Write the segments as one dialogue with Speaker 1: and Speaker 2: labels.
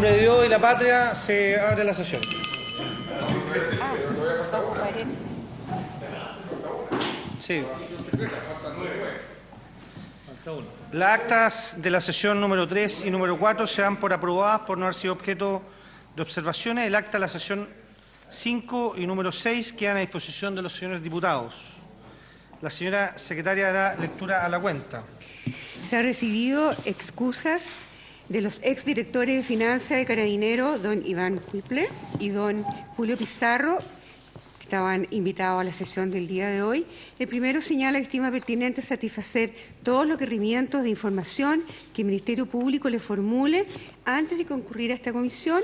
Speaker 1: nombre de Dios y la patria, se abre la sesión. Sí. Las actas de la sesión número 3 y número 4 se dan por aprobadas por no haber sido objeto de observaciones. El acta de la sesión 5 y número 6 quedan a disposición de los señores diputados. La señora secretaria dará lectura a la cuenta.
Speaker 2: Se han recibido excusas de los exdirectores de Finanzas de Carabineros, don Iván Cuiple y don Julio Pizarro, que estaban invitados a la sesión del día de hoy. El primero señala que estima pertinente satisfacer todos los requerimientos de información que el Ministerio Público le formule antes de concurrir a esta comisión.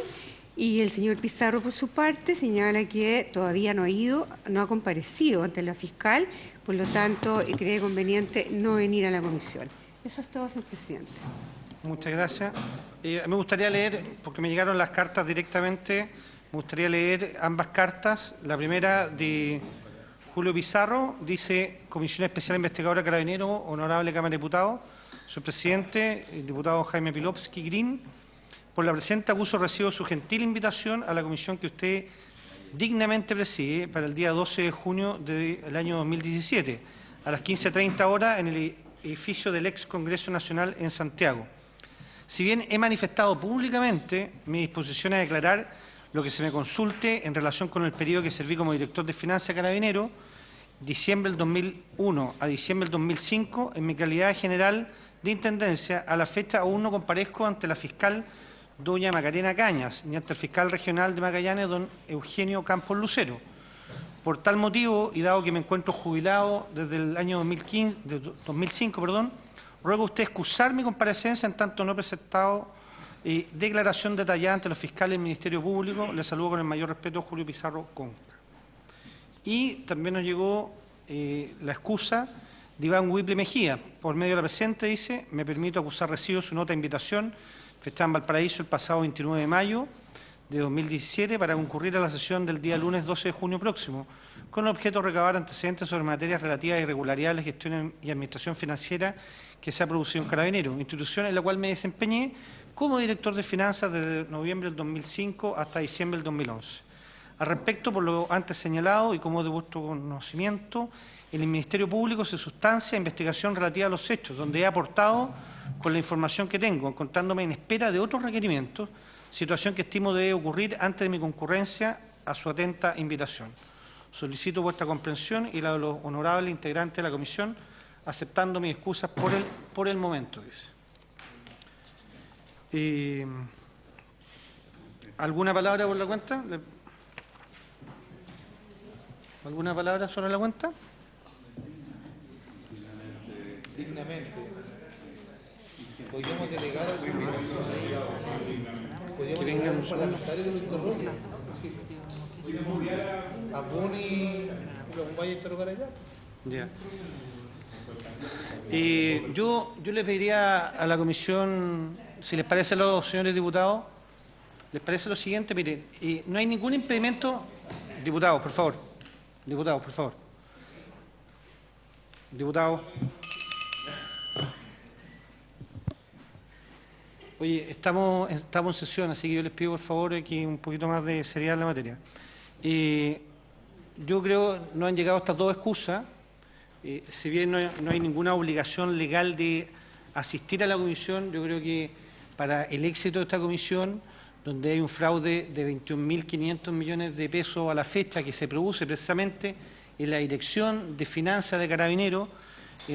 Speaker 2: Y el señor Pizarro, por su parte, señala que todavía no ha comparecido ante la fiscal, por lo tanto, cree conveniente no venir a la comisión. Eso es todo, señor presidente.
Speaker 1: Muchas gracias. Me gustaría leer, porque me llegaron las cartas directamente, me gustaría leer ambas cartas. La primera de Julio Pizarro dice: Comisión Especial Investigadora Carabinero, Honorable Cámara de Diputados, señor presidente, el diputado Jaime Pilovsky Green, por la presente acuso recibo su gentil invitación a la comisión que usted dignamente preside para el día 12 de junio del año 2017, a las 15:30 horas en el edificio del ex Congreso Nacional en Santiago. Si bien he manifestado públicamente mi disposición a declarar lo que se me consulte en relación con el periodo que serví como director de Finanzas Carabinero, diciembre del 2001 a diciembre del 2005, en mi calidad de general de Intendencia, a la fecha aún no comparezco ante la fiscal doña Macarena Cañas, ni ante el fiscal regional de Magallanes, don Eugenio Campos Lucero. Por tal motivo, y dado que me encuentro jubilado desde el año 2005, ruego a usted excusar mi comparecencia en tanto no he presentado declaración detallada ante los fiscales del Ministerio Público. Le saludo con el mayor respeto, Julio Pizarro Conca. Y también nos llegó la excusa de Iván Cuiple Mejía. Por medio de la presente, dice: me permito acusar recibo su nota de invitación fechada en Valparaíso el pasado 29 de mayo de 2017 para concurrir a la sesión del día lunes 12 de junio próximo, con el objeto de recabar antecedentes sobre materias relativas a irregularidades de gestión y administración financiera que se ha producido en Carabineros, institución en la cual me desempeñé como director de finanzas desde noviembre del 2005 hasta diciembre del 2011. Al respecto, por lo antes señalado y como de vuestro conocimiento, en el Ministerio Público se sustancia investigación relativa a los hechos, donde he aportado con la información que tengo, encontrándome en espera de otros requerimientos, situación que estimo debe ocurrir antes de mi concurrencia a su atenta invitación. Solicito vuestra comprensión y la de los honorables integrantes de la comisión, aceptando mis excusas por el momento, dice. ¿Alguna palabra por la cuenta? ¿Alguna palabra sobre la cuenta?
Speaker 3: Dignamente. Podríamos delegar al señor.
Speaker 1: Que vengan
Speaker 3: los parlamentarios de los interrogantes. A Boni lo vaya a interrogar allá.
Speaker 1: Ya. Yo les pediría a la comisión, si les parece a los señores diputados, les parece lo siguiente: miren, no hay ningún impedimento. Diputados, por favor. Diputados, por favor. Diputados. Oye, estamos en sesión, así que yo les pido, por favor, aquí un poquito más de seriedad en la materia. Yo creo no han llegado hasta toda excusa. Si bien no hay ninguna obligación legal de asistir a la comisión, yo creo que para el éxito de esta comisión, donde hay un fraude de 21.500 millones de pesos a la fecha que se produce precisamente en la Dirección de Finanzas de Carabineros,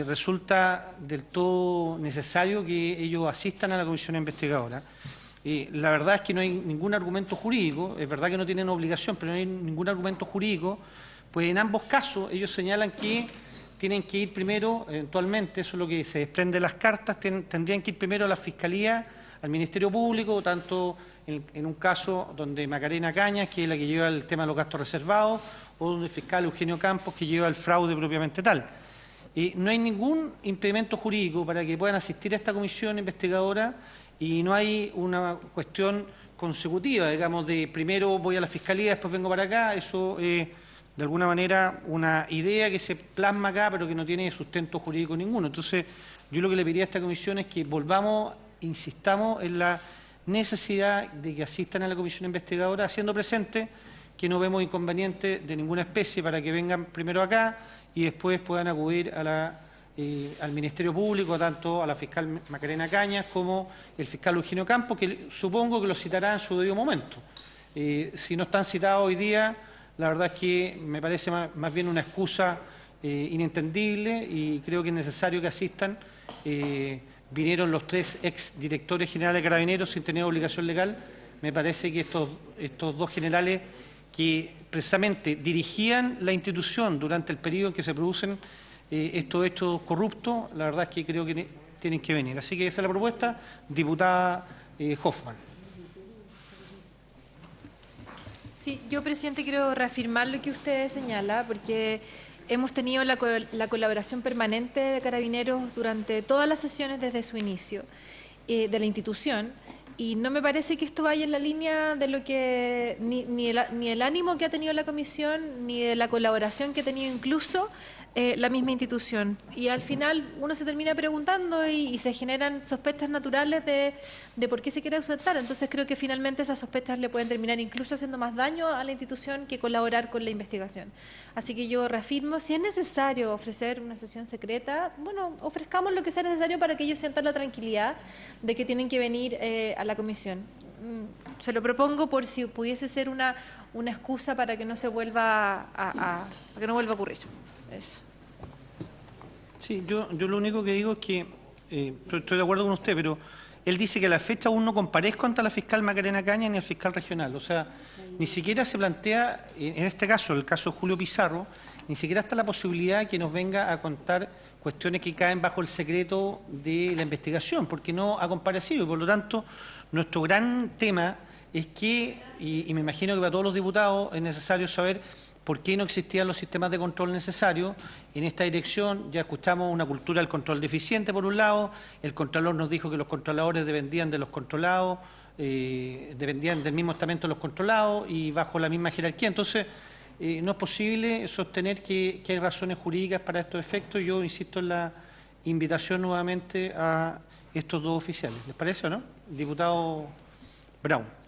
Speaker 1: resulta del todo necesario que ellos asistan a la comisión investigadora. La verdad es que no hay ningún argumento jurídico, es verdad que no tienen obligación, pero no hay ningún argumento jurídico, pues en ambos casos ellos señalan que tienen que ir primero, eventualmente, eso es lo que se desprende de las cartas, tendrían que ir primero a la Fiscalía, al Ministerio Público, tanto en un caso donde Macarena Cañas, que es la que lleva el tema de los gastos reservados, o donde el fiscal Eugenio Campos, que lleva el fraude propiamente tal. No hay ningún impedimento jurídico para que puedan asistir a esta comisión investigadora y no hay una cuestión consecutiva, digamos, de primero voy a la Fiscalía, después vengo para acá. Eso es, de alguna manera, una idea que se plasma acá, pero que no tiene sustento jurídico ninguno. Entonces, yo lo que le pediría a esta comisión es que volvamos, insistamos en la necesidad de que asistan a la comisión investigadora, haciendo presente que no vemos inconveniente de ninguna especie para que vengan primero acá y después puedan acudir a al Ministerio Público, tanto a la fiscal Macarena Cañas como el fiscal Eugenio Campos, que supongo que los citará en su debido momento. Si no están citados hoy día, la verdad es que me parece más bien una excusa inentendible y creo que es necesario que asistan. Vinieron los 3 exdirectores generales de Carabineros sin tener obligación legal. Me parece que estos 2 generales que precisamente dirigían la institución durante el periodo en que se producen estos hechos corruptos, la verdad es que creo que tienen que venir. Así que esa es la propuesta, diputada Hoffman.
Speaker 4: Sí, yo, presidente, quiero reafirmar lo que usted señala, porque hemos tenido la colaboración permanente de Carabineros durante todas las sesiones desde su inicio de la institución, y no me parece que esto vaya en la línea de lo que ni el ánimo que ha tenido la comisión, ni de la colaboración que ha tenido incluso la misma institución. Y al final uno se termina preguntando y se generan sospechas naturales de por qué se quiere ausentar. Entonces creo que finalmente esas sospechas le pueden terminar incluso haciendo más daño a la institución que colaborar con la investigación. Así que yo reafirmo, si es necesario ofrecer una sesión secreta, bueno, ofrezcamos lo que sea necesario para que ellos sientan la tranquilidad de que tienen que venir a la comisión. Se lo propongo por si pudiese ser una excusa para que no se vuelva para que no vuelva a ocurrir. Eso.
Speaker 1: Sí, yo lo único que digo es que estoy de acuerdo con usted, pero él dice que a la fecha aún no comparezco ante la fiscal Macarena Cañas ni al fiscal regional. O sea, ni siquiera se plantea, en este caso, el caso de Julio Pizarro, ni siquiera está la posibilidad de que nos venga a contar cuestiones que caen bajo el secreto de la investigación, porque no ha comparecido. Y por lo tanto, nuestro gran tema es que, y me imagino que para todos los diputados es necesario saber por qué no existían los sistemas de control necesarios. En esta dirección ya escuchamos una cultura del control deficiente, por un lado. El Contralor nos dijo que los controladores dependían de los controlados, dependían del mismo estamento de los controlados y bajo la misma jerarquía. Entonces, no es posible sostener que hay razones jurídicas para estos efectos. Yo insisto en la invitación nuevamente a estos 2 oficiales. ¿Les parece o no? Diputado Brown.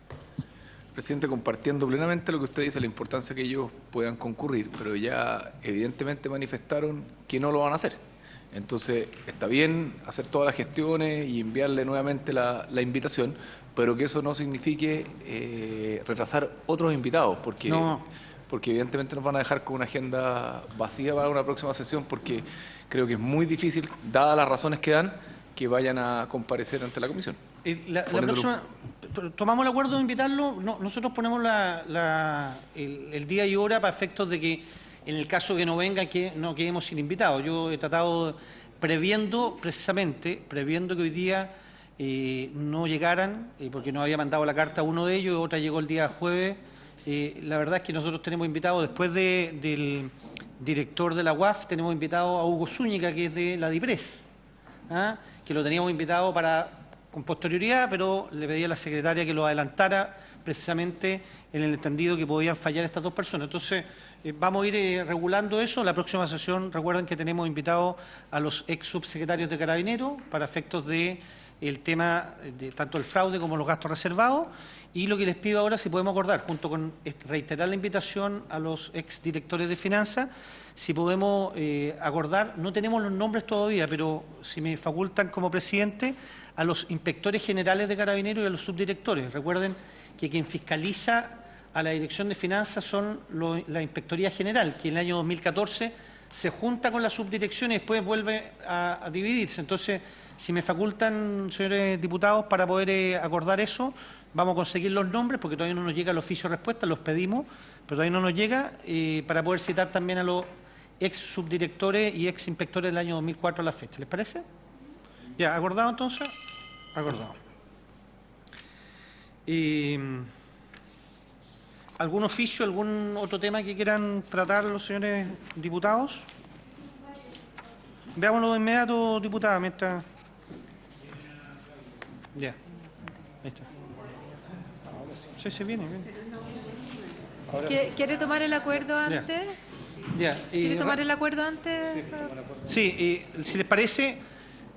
Speaker 5: Presidente, compartiendo plenamente lo que usted dice, la importancia que ellos puedan concurrir, pero ya evidentemente manifestaron que no lo van a hacer. Entonces, está bien hacer todas las gestiones y enviarle nuevamente la invitación, pero que eso no signifique retrasar otros invitados, porque evidentemente nos van a dejar con una agenda vacía para una próxima sesión, porque creo que es muy difícil, dadas las razones que dan, que vayan a comparecer ante la comisión.
Speaker 1: La próxima, tomamos el acuerdo de invitarlo. No, nosotros ponemos el día y hora para efectos de que en el caso que no venga, que no quedemos sin invitados. Yo he tratado, previendo que hoy día no llegaran, porque no había mandado la carta a uno de ellos, otra llegó el día jueves. La verdad es que nosotros tenemos invitados, después del director de la UAF, tenemos invitado a Hugo Zúñiga, que es de la DIPRES, que lo teníamos invitado con posterioridad, pero le pedí a la secretaria que lo adelantara precisamente en el entendido que podían fallar estas 2 personas. Entonces, vamos a ir regulando eso. La próxima sesión, recuerden que tenemos invitados a los ex subsecretarios de Carabineros para efectos de el tema de tanto el fraude como los gastos reservados. Y lo que les pido ahora, si podemos acordar, junto con reiterar la invitación a los ex directores de finanzas, si podemos acordar, no tenemos los nombres todavía, pero si me facultan como presidente, a los inspectores generales de Carabineros y a los subdirectores. Recuerden que quien fiscaliza a la Dirección de Finanzas son la Inspectoría General, que en el año 2014 se junta con la subdirección y después vuelve a dividirse. Entonces, si me facultan, señores diputados, para poder acordar eso, vamos a conseguir los nombres, porque todavía no nos llega el oficio de respuesta, los pedimos, pero todavía no nos llega, para poder citar también a los ex subdirectores y ex inspectores del año 2004 a la fecha. ¿Les parece? Ya, ¿acordado entonces? Acordado. ¿Algún oficio, algún otro tema que quieran tratar los señores diputados? Veámoslo de inmediato, diputada, mientras... Ya, ahí está. Sí, se viene.
Speaker 4: ¿Quiere tomar el acuerdo antes?
Speaker 1: Ya.
Speaker 4: ¿Quiere tomar el acuerdo antes?
Speaker 1: Sí, si les parece,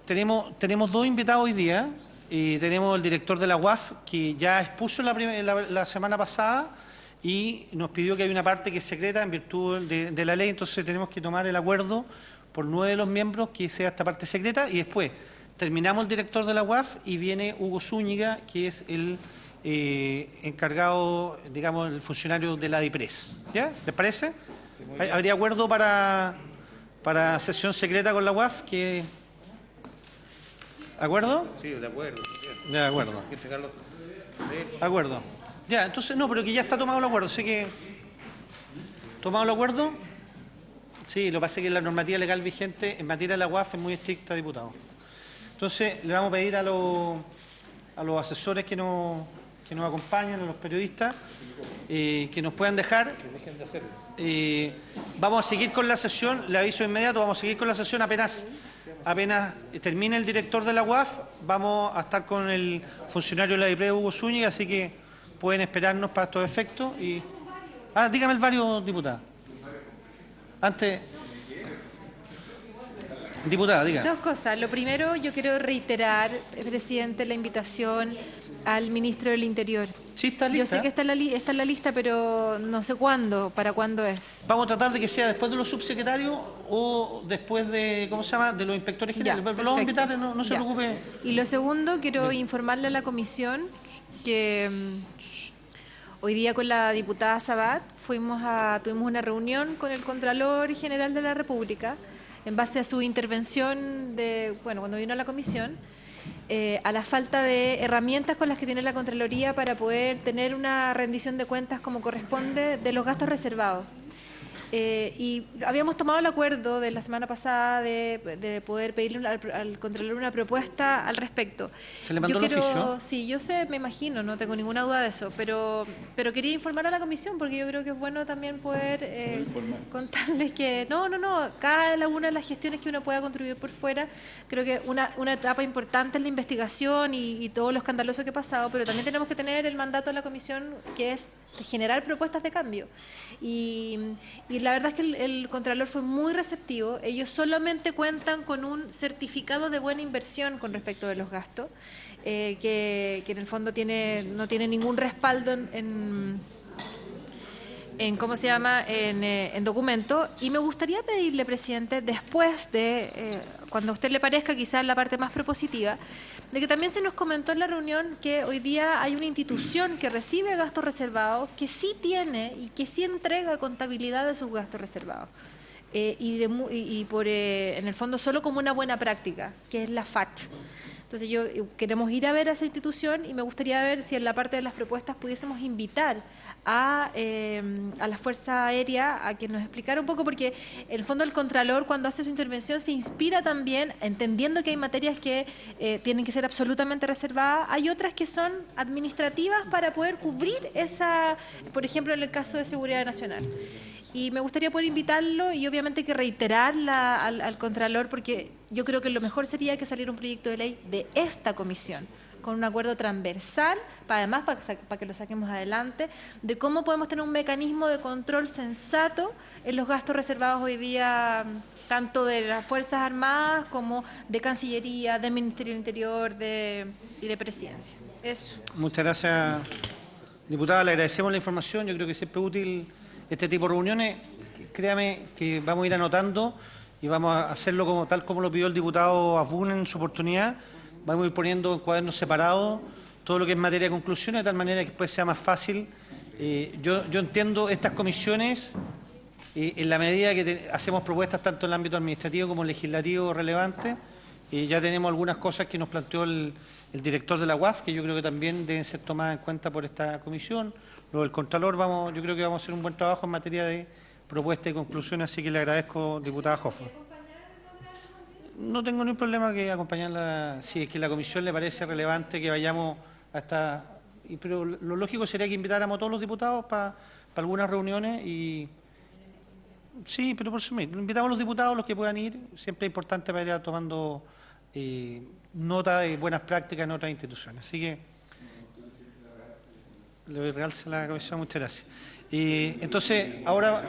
Speaker 1: tenemos 2 invitados hoy día. tenemos el director de la UAF que ya expuso la semana pasada y nos pidió que hay una parte que es secreta en virtud de la ley, entonces tenemos que tomar el acuerdo por 9 de los miembros que sea esta parte secreta y después terminamos el director de la UAF y viene Hugo Zúñiga, que es el encargado, digamos, el funcionario de la DIPRES. ¿Ya? ¿Les parece? ¿Habría acuerdo para sesión secreta con la UAF? ¿Acuerdo?
Speaker 3: Sí, de acuerdo.
Speaker 1: De acuerdo.
Speaker 3: Hay que entregarlo.
Speaker 1: De acuerdo. Ya, entonces, no, pero que ya está tomado el acuerdo. Sé que... ¿Tomado el acuerdo? Sí, lo que pasa es que la normativa legal vigente en materia de la UAF es muy estricta, diputado. Entonces, le vamos a pedir a los asesores que nos acompañan, a los periodistas, que nos puedan dejar.
Speaker 3: Que dejen de hacerlo.
Speaker 1: Vamos a seguir con la sesión, le aviso de inmediato, vamos a seguir con la sesión apenas termine el director de la UAF, vamos a estar con el funcionario de la DIPRES, Hugo Zúñiga, así que pueden esperarnos para estos efectos. Dígame el varios, diputada. Antes... Diputada, diga.
Speaker 4: Dos cosas. Lo primero, yo quiero reiterar, presidente, la invitación al ministro del Interior.
Speaker 1: Sí, está lista.
Speaker 4: Yo sé que está en la lista, pero no sé cuándo, para cuándo es.
Speaker 1: Vamos a tratar de que sea después de los subsecretarios o después de, ¿cómo se llama?, de los inspectores generales. Pero lo vamos a invitar, no se preocupe.
Speaker 4: Y lo segundo, quiero informarle a la comisión que hoy día con la diputada Sabat tuvimos una reunión con el Contralor General de la República en base a su intervención cuando vino a la comisión, a la falta de herramientas con las que tiene la Contraloría para poder tener una rendición de cuentas como corresponde de los gastos reservados. Y habíamos tomado el acuerdo de la semana pasada de poder pedirle al Contralor una propuesta al respecto.
Speaker 1: ¿Se le mandó el oficio?
Speaker 4: Sí, yo sé, me imagino, no tengo ninguna duda de eso, pero quería informar a la comisión porque yo creo que es bueno también poder contarles que cada una de las gestiones que uno pueda contribuir por fuera, creo que una etapa importante es la investigación y todo lo escandaloso que ha pasado, pero también tenemos que tener el mandato de la comisión que es generar propuestas de cambio. Y la verdad es que el Contralor fue muy receptivo. Ellos solamente cuentan con un certificado de buena inversión con respecto de los gastos, que en el fondo no tiene ningún respaldo en ¿cómo se llama?, en documento. Y me gustaría pedirle, presidente, después de, cuando a usted le parezca quizás la parte más propositiva, de que también se nos comentó en la reunión que hoy día hay una institución que recibe gastos reservados, que sí tiene y que sí entrega contabilidad de sus gastos reservados. En el fondo solo como una buena práctica, que es la FAT. Entonces queremos ir a ver a esa institución y me gustaría ver si en la parte de las propuestas pudiésemos invitar a la Fuerza Aérea a que nos explicara un poco, porque en el fondo el Contralor cuando hace su intervención se inspira también, entendiendo que hay materias que tienen que ser absolutamente reservadas, hay otras que son administrativas para poder cubrir esa, por ejemplo en el caso de seguridad nacional. Y me gustaría poder invitarlo y obviamente que reiterar al Contralor, porque yo creo que lo mejor sería que saliera un proyecto de ley de esta comisión, con un acuerdo transversal, para que lo saquemos adelante, de cómo podemos tener un mecanismo de control sensato en los gastos reservados hoy día, tanto de las Fuerzas Armadas como de Cancillería, del Ministerio del Interior y de Presidencia. Eso.
Speaker 1: Muchas gracias, diputada. Le agradecemos la información. Yo creo que siempre es útil este tipo de reuniones. Créame que vamos a ir anotando y vamos a hacerlo tal como lo pidió el diputado Asbun en su oportunidad. Vamos a ir poniendo en cuadernos separados todo lo que es materia de conclusiones, de tal manera que después sea más fácil. Yo entiendo estas comisiones en la medida que hacemos propuestas tanto en el ámbito administrativo como legislativo relevantes. Ya tenemos algunas cosas que nos planteó el director de la UAF, que yo creo que también deben ser tomadas en cuenta por esta comisión. Luego el Contralor, yo creo que vamos a hacer un buen trabajo en materia de propuestas y conclusiones, así que le agradezco, diputada Hoffmann. No tengo ningún problema que acompañarla, si es que la comisión le parece relevante que vayamos hasta... Pero lo lógico sería que invitáramos a todos los diputados para algunas reuniones y... Sí, pero por supuesto, invitamos a los diputados, los que puedan ir, siempre es importante para ir tomando nota de buenas prácticas en otras instituciones. Así que le doy realce a la comisión, muchas gracias. Entonces, ahora...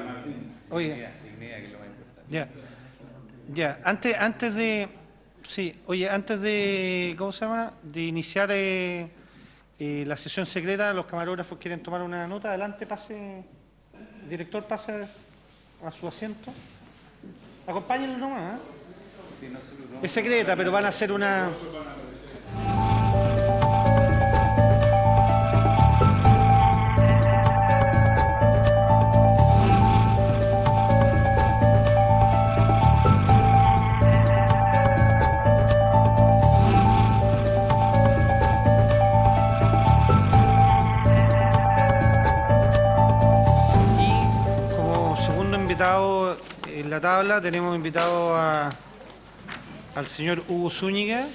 Speaker 1: Oye, ya, antes de... Sí, oye, antes de, ¿cómo se llama?, de iniciar la sesión secreta, los camarógrafos quieren tomar una nota. Adelante, pase, director, pase a su asiento. Acompáñenlo nomás, ¿eh? Es secreta, pero van a hacer una... En la tabla tenemos invitado al señor Hugo Zúñiga,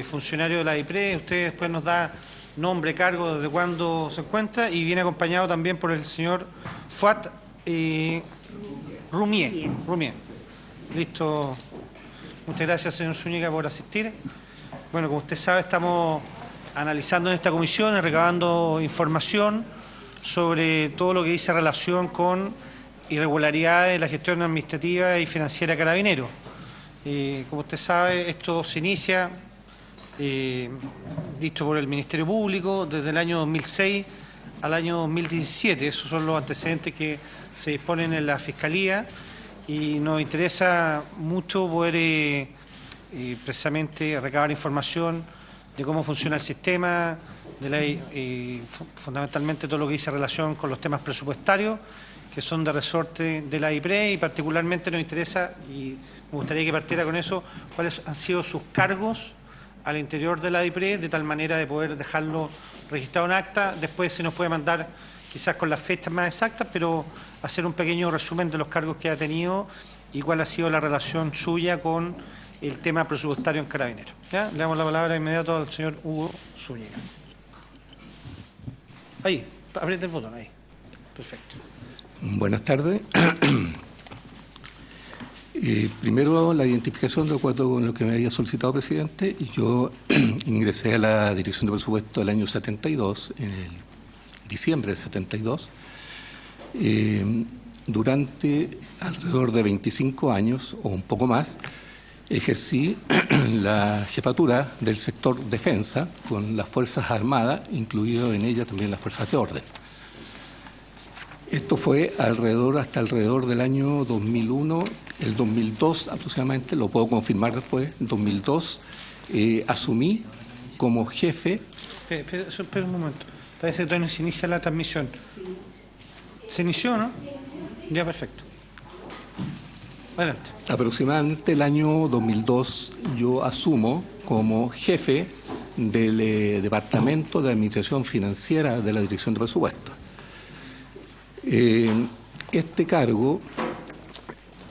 Speaker 1: funcionario de la IPRE. Usted después nos da nombre, cargo, desde cuándo se encuentra, y viene acompañado también por el señor Fuat Rumier. Listo. Muchas gracias, señor Zúñiga, por asistir. Bueno, como usted sabe, estamos analizando en esta comisión y recabando información sobre todo lo que dice relación con irregularidades en la gestión administrativa y financiera de Carabineros. Como usted sabe, esto se inicia, dicho por el Ministerio Público, desde el año 2006 al año 2017. Esos son los antecedentes que se disponen en la Fiscalía y nos interesa mucho poder precisamente recabar información de cómo funciona el sistema, fundamentalmente todo lo que dice relación con los temas presupuestarios, que son de resorte de la IPRE, y particularmente nos interesa, y me gustaría que partiera con eso, cuáles han sido sus cargos al interior de la IPRE, de tal manera de poder dejarlo registrado en acta. Después se nos puede mandar, quizás con las fechas más exactas, pero hacer un pequeño resumen de los cargos que ha tenido y cuál ha sido la relación suya con el tema presupuestario en Carabineros. ¿Ya? Le damos la palabra de inmediato al señor Hugo Zúñiga. Ahí, apriete el botón, ahí. Perfecto.
Speaker 6: Buenas tardes. Primero, la identificación de acuerdo con lo que me había solicitado, presidente. Yo ingresé a la Dirección de Presupuesto el año 72, en el diciembre del 72. Durante alrededor de 25 años o un poco más, ejercí la jefatura del sector defensa con las Fuerzas Armadas, incluido en ella también las Fuerzas de Orden. Esto fue hasta alrededor del año 2001, el 2002 aproximadamente, lo puedo confirmar después, en 2002 asumí como jefe...
Speaker 1: Espera un momento, parece que todavía no se inicia la transmisión. ¿Se inició, no? Ya, perfecto. Adelante.
Speaker 6: Aproximadamente el año 2002 yo asumo como jefe del Departamento de Administración Financiera de la Dirección de Presupuesto. Este cargo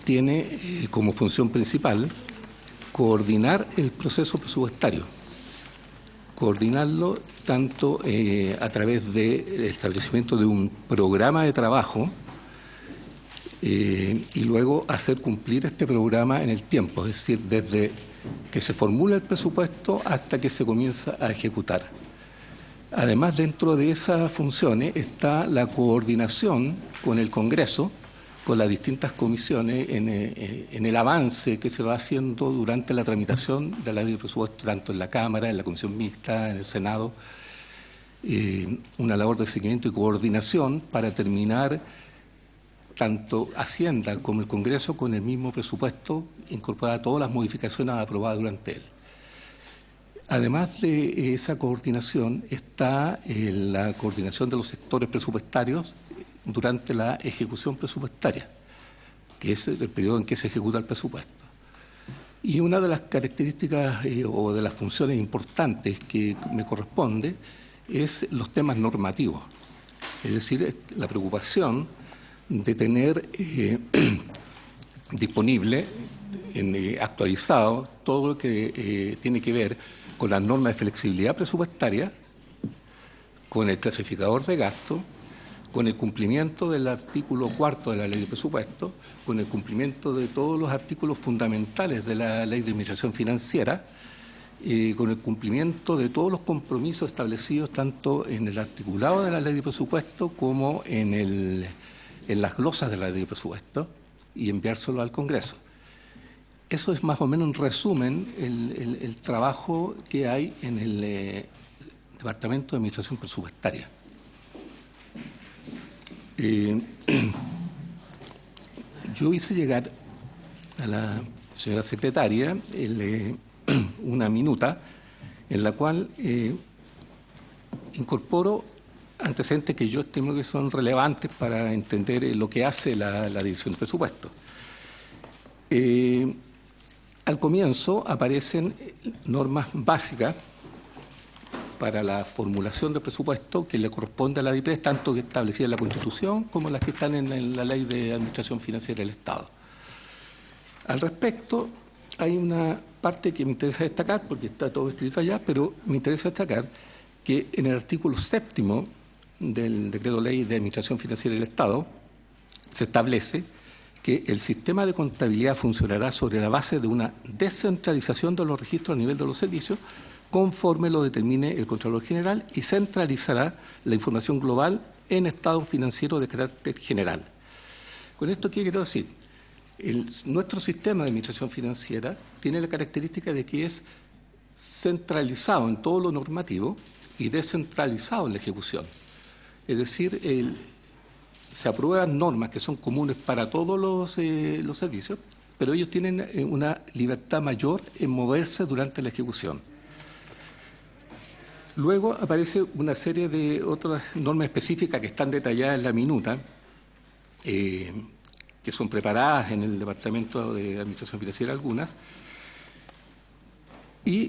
Speaker 6: tiene como función principal coordinar el proceso presupuestario, coordinarlo tanto a través del establecimiento de un programa de trabajo y luego hacer cumplir este programa en el tiempo, es decir, desde que se formula el presupuesto hasta que se comienza a ejecutar. Además, dentro de esas funciones está la coordinación con el Congreso, con las distintas comisiones en el avance que se va haciendo durante la tramitación de la ley de presupuesto, tanto en la Cámara, en la Comisión Mixta, en el Senado, una labor de seguimiento y coordinación para terminar tanto Hacienda como el Congreso con el mismo presupuesto, incorporar todas las modificaciones aprobadas durante él. Además de esa coordinación está la coordinación de los sectores presupuestarios durante la ejecución presupuestaria, que es el periodo en que se ejecuta el presupuesto. Y una de las características o de las funciones importantes que me corresponde es los temas normativos, es decir, la preocupación de tener disponible, actualizado, todo lo que tiene que ver con las normas de flexibilidad presupuestaria, con el clasificador de gasto, con el cumplimiento del artículo 4 de la Ley de Presupuesto, con el cumplimiento de todos los artículos fundamentales de la Ley de Administración Financiera, con el cumplimiento de todos los compromisos establecidos tanto en el articulado de la Ley de Presupuesto como en las glosas de la Ley de Presupuesto, y enviárselo al Congreso. eso es más o menos un resumen el trabajo que hay en el Departamento de Administración Presupuestaria. Yo hice llegar a la señora secretaria una minuta en la cual incorporo antecedentes que yo estimo que son relevantes para entender lo que hace la Dirección de Presupuesto. Al comienzo aparecen normas básicas para la formulación del presupuesto que le corresponde a la DIPRES, tanto que establecida en la Constitución como las que están en la Ley de Administración Financiera del Estado. Al respecto, hay una parte que me interesa destacar, porque está todo escrito allá, pero me interesa destacar que en el artículo 7º del Decreto Ley de Administración Financiera del Estado se establece que el sistema de contabilidad funcionará sobre la base de una descentralización de los registros a nivel de los servicios, conforme lo determine el Contralor General, y centralizará la información global en estados financieros de carácter general. Con esto, ¿qué quiero decir? Nuestro sistema de administración financiera tiene la característica de que es centralizado en todo lo normativo y descentralizado en la ejecución. Es decir, se aprueban normas que son comunes para todos los servicios, pero ellos tienen una libertad mayor en moverse durante la ejecución. Luego aparece una serie de otras normas específicas que están detalladas en la minuta, que son preparadas en el Departamento de Administración Financiera algunas, y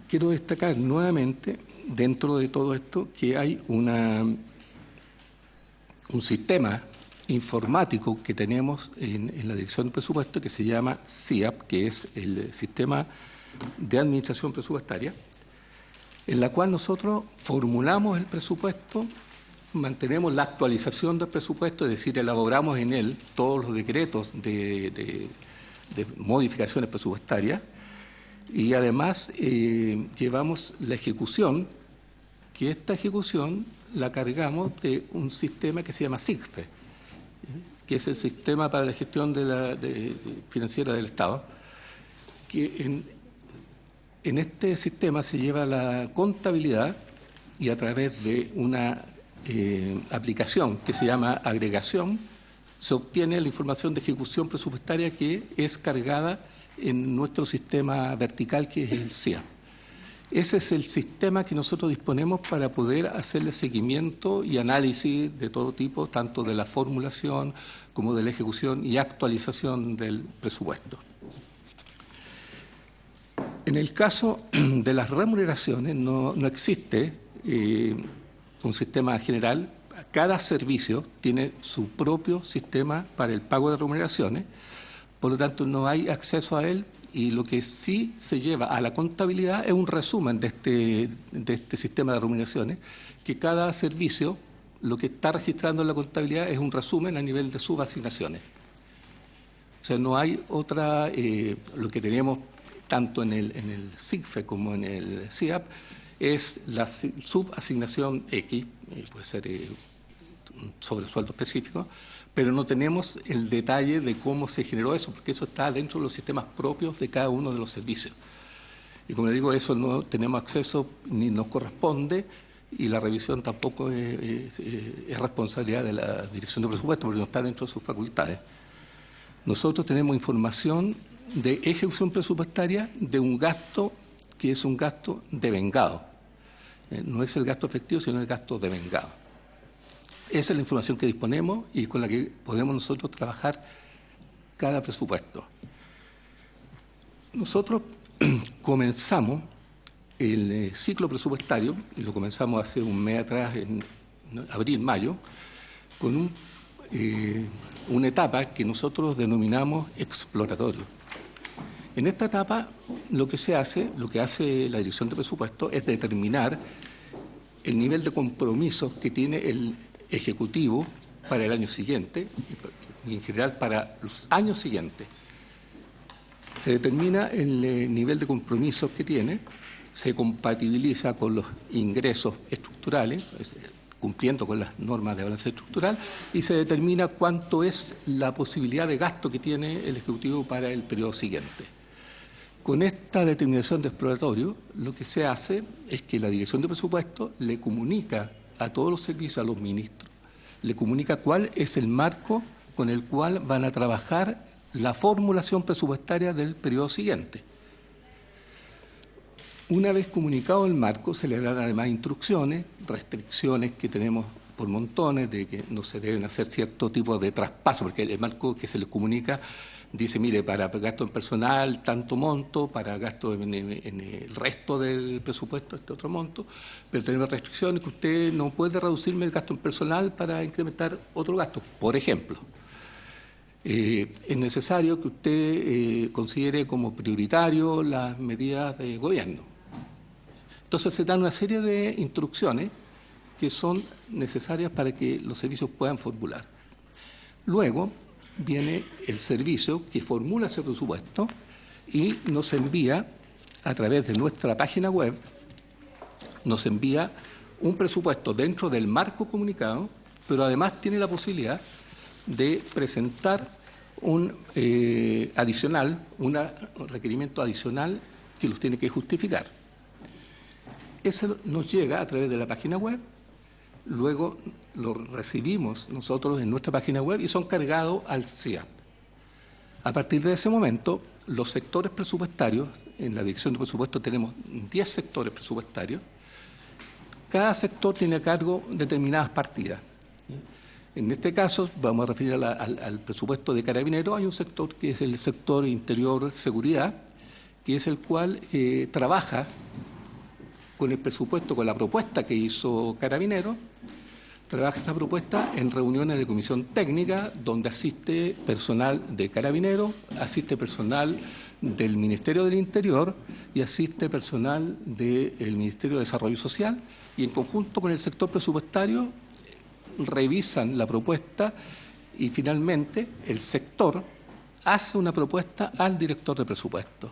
Speaker 6: quiero destacar nuevamente, dentro de todo esto, que hay un sistema informático que tenemos en la Dirección de Presupuesto que se llama SIAP, que es el Sistema de Administración Presupuestaria, en la cual nosotros formulamos el presupuesto, mantenemos la actualización del presupuesto, es decir, elaboramos en él todos los decretos de modificaciones presupuestarias, y además llevamos la ejecución, que esta ejecución la cargamos de un sistema que se llama SIGFE, que es el Sistema para la Gestión Financiera del Estado, que en este sistema se lleva la contabilidad y a través de una aplicación que se llama agregación se obtiene la información de ejecución presupuestaria que es cargada en nuestro sistema vertical, que es el SIA. Ese es el sistema que nosotros disponemos para poder hacerle seguimiento y análisis de todo tipo, tanto de la formulación como de la ejecución y actualización del presupuesto. En el caso de las remuneraciones no existe un sistema general. Cada servicio tiene su propio sistema para el pago de remuneraciones, por lo tanto no hay acceso a él, y lo que sí se lleva a la contabilidad es un resumen de este sistema de remuneraciones, que cada servicio lo que está registrando en la contabilidad es un resumen a nivel de subasignaciones. O sea, no hay otra, lo que tenemos tanto en el SIGFE como en el SIAP, es la subasignación X, puede ser un sobresueldo específico, pero no tenemos el detalle de cómo se generó eso, porque eso está dentro de los sistemas propios de cada uno de los servicios. Y como le digo, eso no tenemos acceso ni nos corresponde, y la revisión tampoco es responsabilidad de la Dirección de Presupuesto, porque no está dentro de sus facultades. Nosotros tenemos información de ejecución presupuestaria de un gasto que es un gasto devengado. No es el gasto efectivo, sino el gasto devengado. Esa es la información que disponemos y con la que podemos nosotros trabajar cada presupuesto. Nosotros comenzamos el ciclo presupuestario, y lo comenzamos hace un mes atrás, en abril, mayo, con una etapa que nosotros denominamos exploratorio. En esta etapa lo que hace la Dirección de Presupuesto es determinar el nivel de compromiso que tiene el Ejecutivo para el año siguiente y en general para los años siguientes. Se determina el nivel de compromiso que tiene, se compatibiliza con los ingresos estructurales, cumpliendo con las normas de balance estructural, y se determina cuánto es la posibilidad de gasto que tiene el Ejecutivo para el periodo siguiente. Con esta determinación de exploratorio, lo que se hace es que la Dirección de Presupuesto le comunica a todos los servicios, a los ministros, le comunica cuál es el marco con el cual van a trabajar la formulación presupuestaria del periodo siguiente. Una vez comunicado el marco, se le dan además instrucciones, restricciones que tenemos por montones, de que no se deben hacer cierto tipo de traspaso, porque el marco que se les comunica dice, mire, para gasto en personal, tanto monto, para gasto en el resto del presupuesto, este otro monto, pero tenemos restricciones que usted no puede reducirme el gasto en personal para incrementar otro gasto. Por ejemplo, es necesario que usted considere como prioritario las medidas de gobierno. Entonces se dan una serie de instrucciones que son necesarias para que los servicios puedan formular. Luego viene el servicio que formula ese presupuesto y nos envía, a través de nuestra página web, nos envía un presupuesto dentro del marco comunicado, pero además tiene la posibilidad de presentar un requerimiento adicional que los tiene que justificar. Eso nos llega a través de la página web, luego lo recibimos nosotros en nuestra página web y son cargados al CIAP. A partir de ese momento, los sectores presupuestarios, en la Dirección de Presupuesto tenemos 10 sectores presupuestarios, cada sector tiene a cargo determinadas partidas. En este caso, vamos a referir al presupuesto de Carabineros, hay un sector que es el sector Interior Seguridad, que es el cual trabaja con el presupuesto, con la propuesta que hizo Carabineros, trabaja esa propuesta en reuniones de comisión técnica donde asiste personal de Carabineros, asiste personal del Ministerio del Interior y asiste personal del Ministerio de Desarrollo Social y en conjunto con el sector presupuestario revisan la propuesta y finalmente el sector hace una propuesta al director de presupuesto.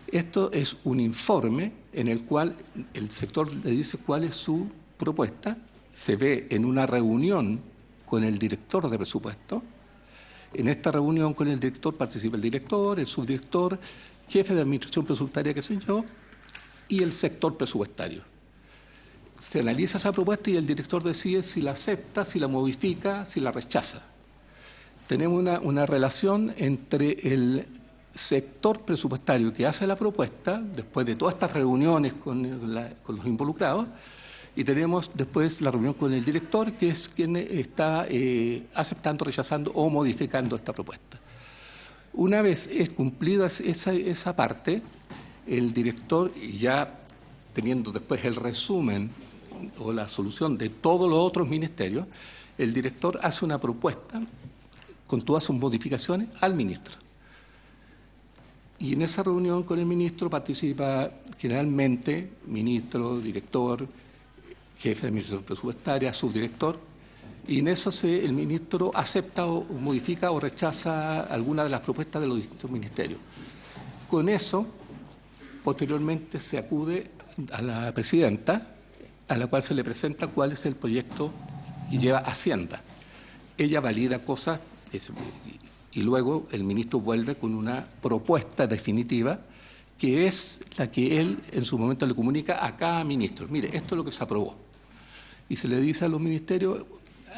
Speaker 6: Esto es un informe en el cual el sector le dice cuál es su propuesta, se ve en una reunión con el director de presupuesto. En esta reunión con el director participa el director, el subdirector, jefe de administración presupuestaria, qué sé yo, y el sector presupuestario. Se analiza esa propuesta y el director decide si la acepta, si la modifica, si la rechaza. Tenemos una relación entre el sector presupuestario que hace la propuesta, después de todas estas reuniones con los involucrados, y tenemos después la reunión con el director, que es quien está aceptando, rechazando o modificando esta propuesta. Una vez es cumplida esa parte, el director, ya teniendo después el resumen o la solución de todos los otros ministerios, el director hace una propuesta con todas sus modificaciones al ministro. Y en esa reunión con el ministro participa generalmente ministro, director, jefe de administración presupuestaria, subdirector, y en eso el ministro acepta o modifica o rechaza alguna de las propuestas de los distintos ministerios. Con eso, posteriormente se acude a la presidenta, a la cual se le presenta cuál es el proyecto que lleva Hacienda. Ella valida cosas y luego el ministro vuelve con una propuesta definitiva que es la que él en su momento le comunica a cada ministro. Mire, esto es lo que se aprobó. Y se le dice a los ministerios,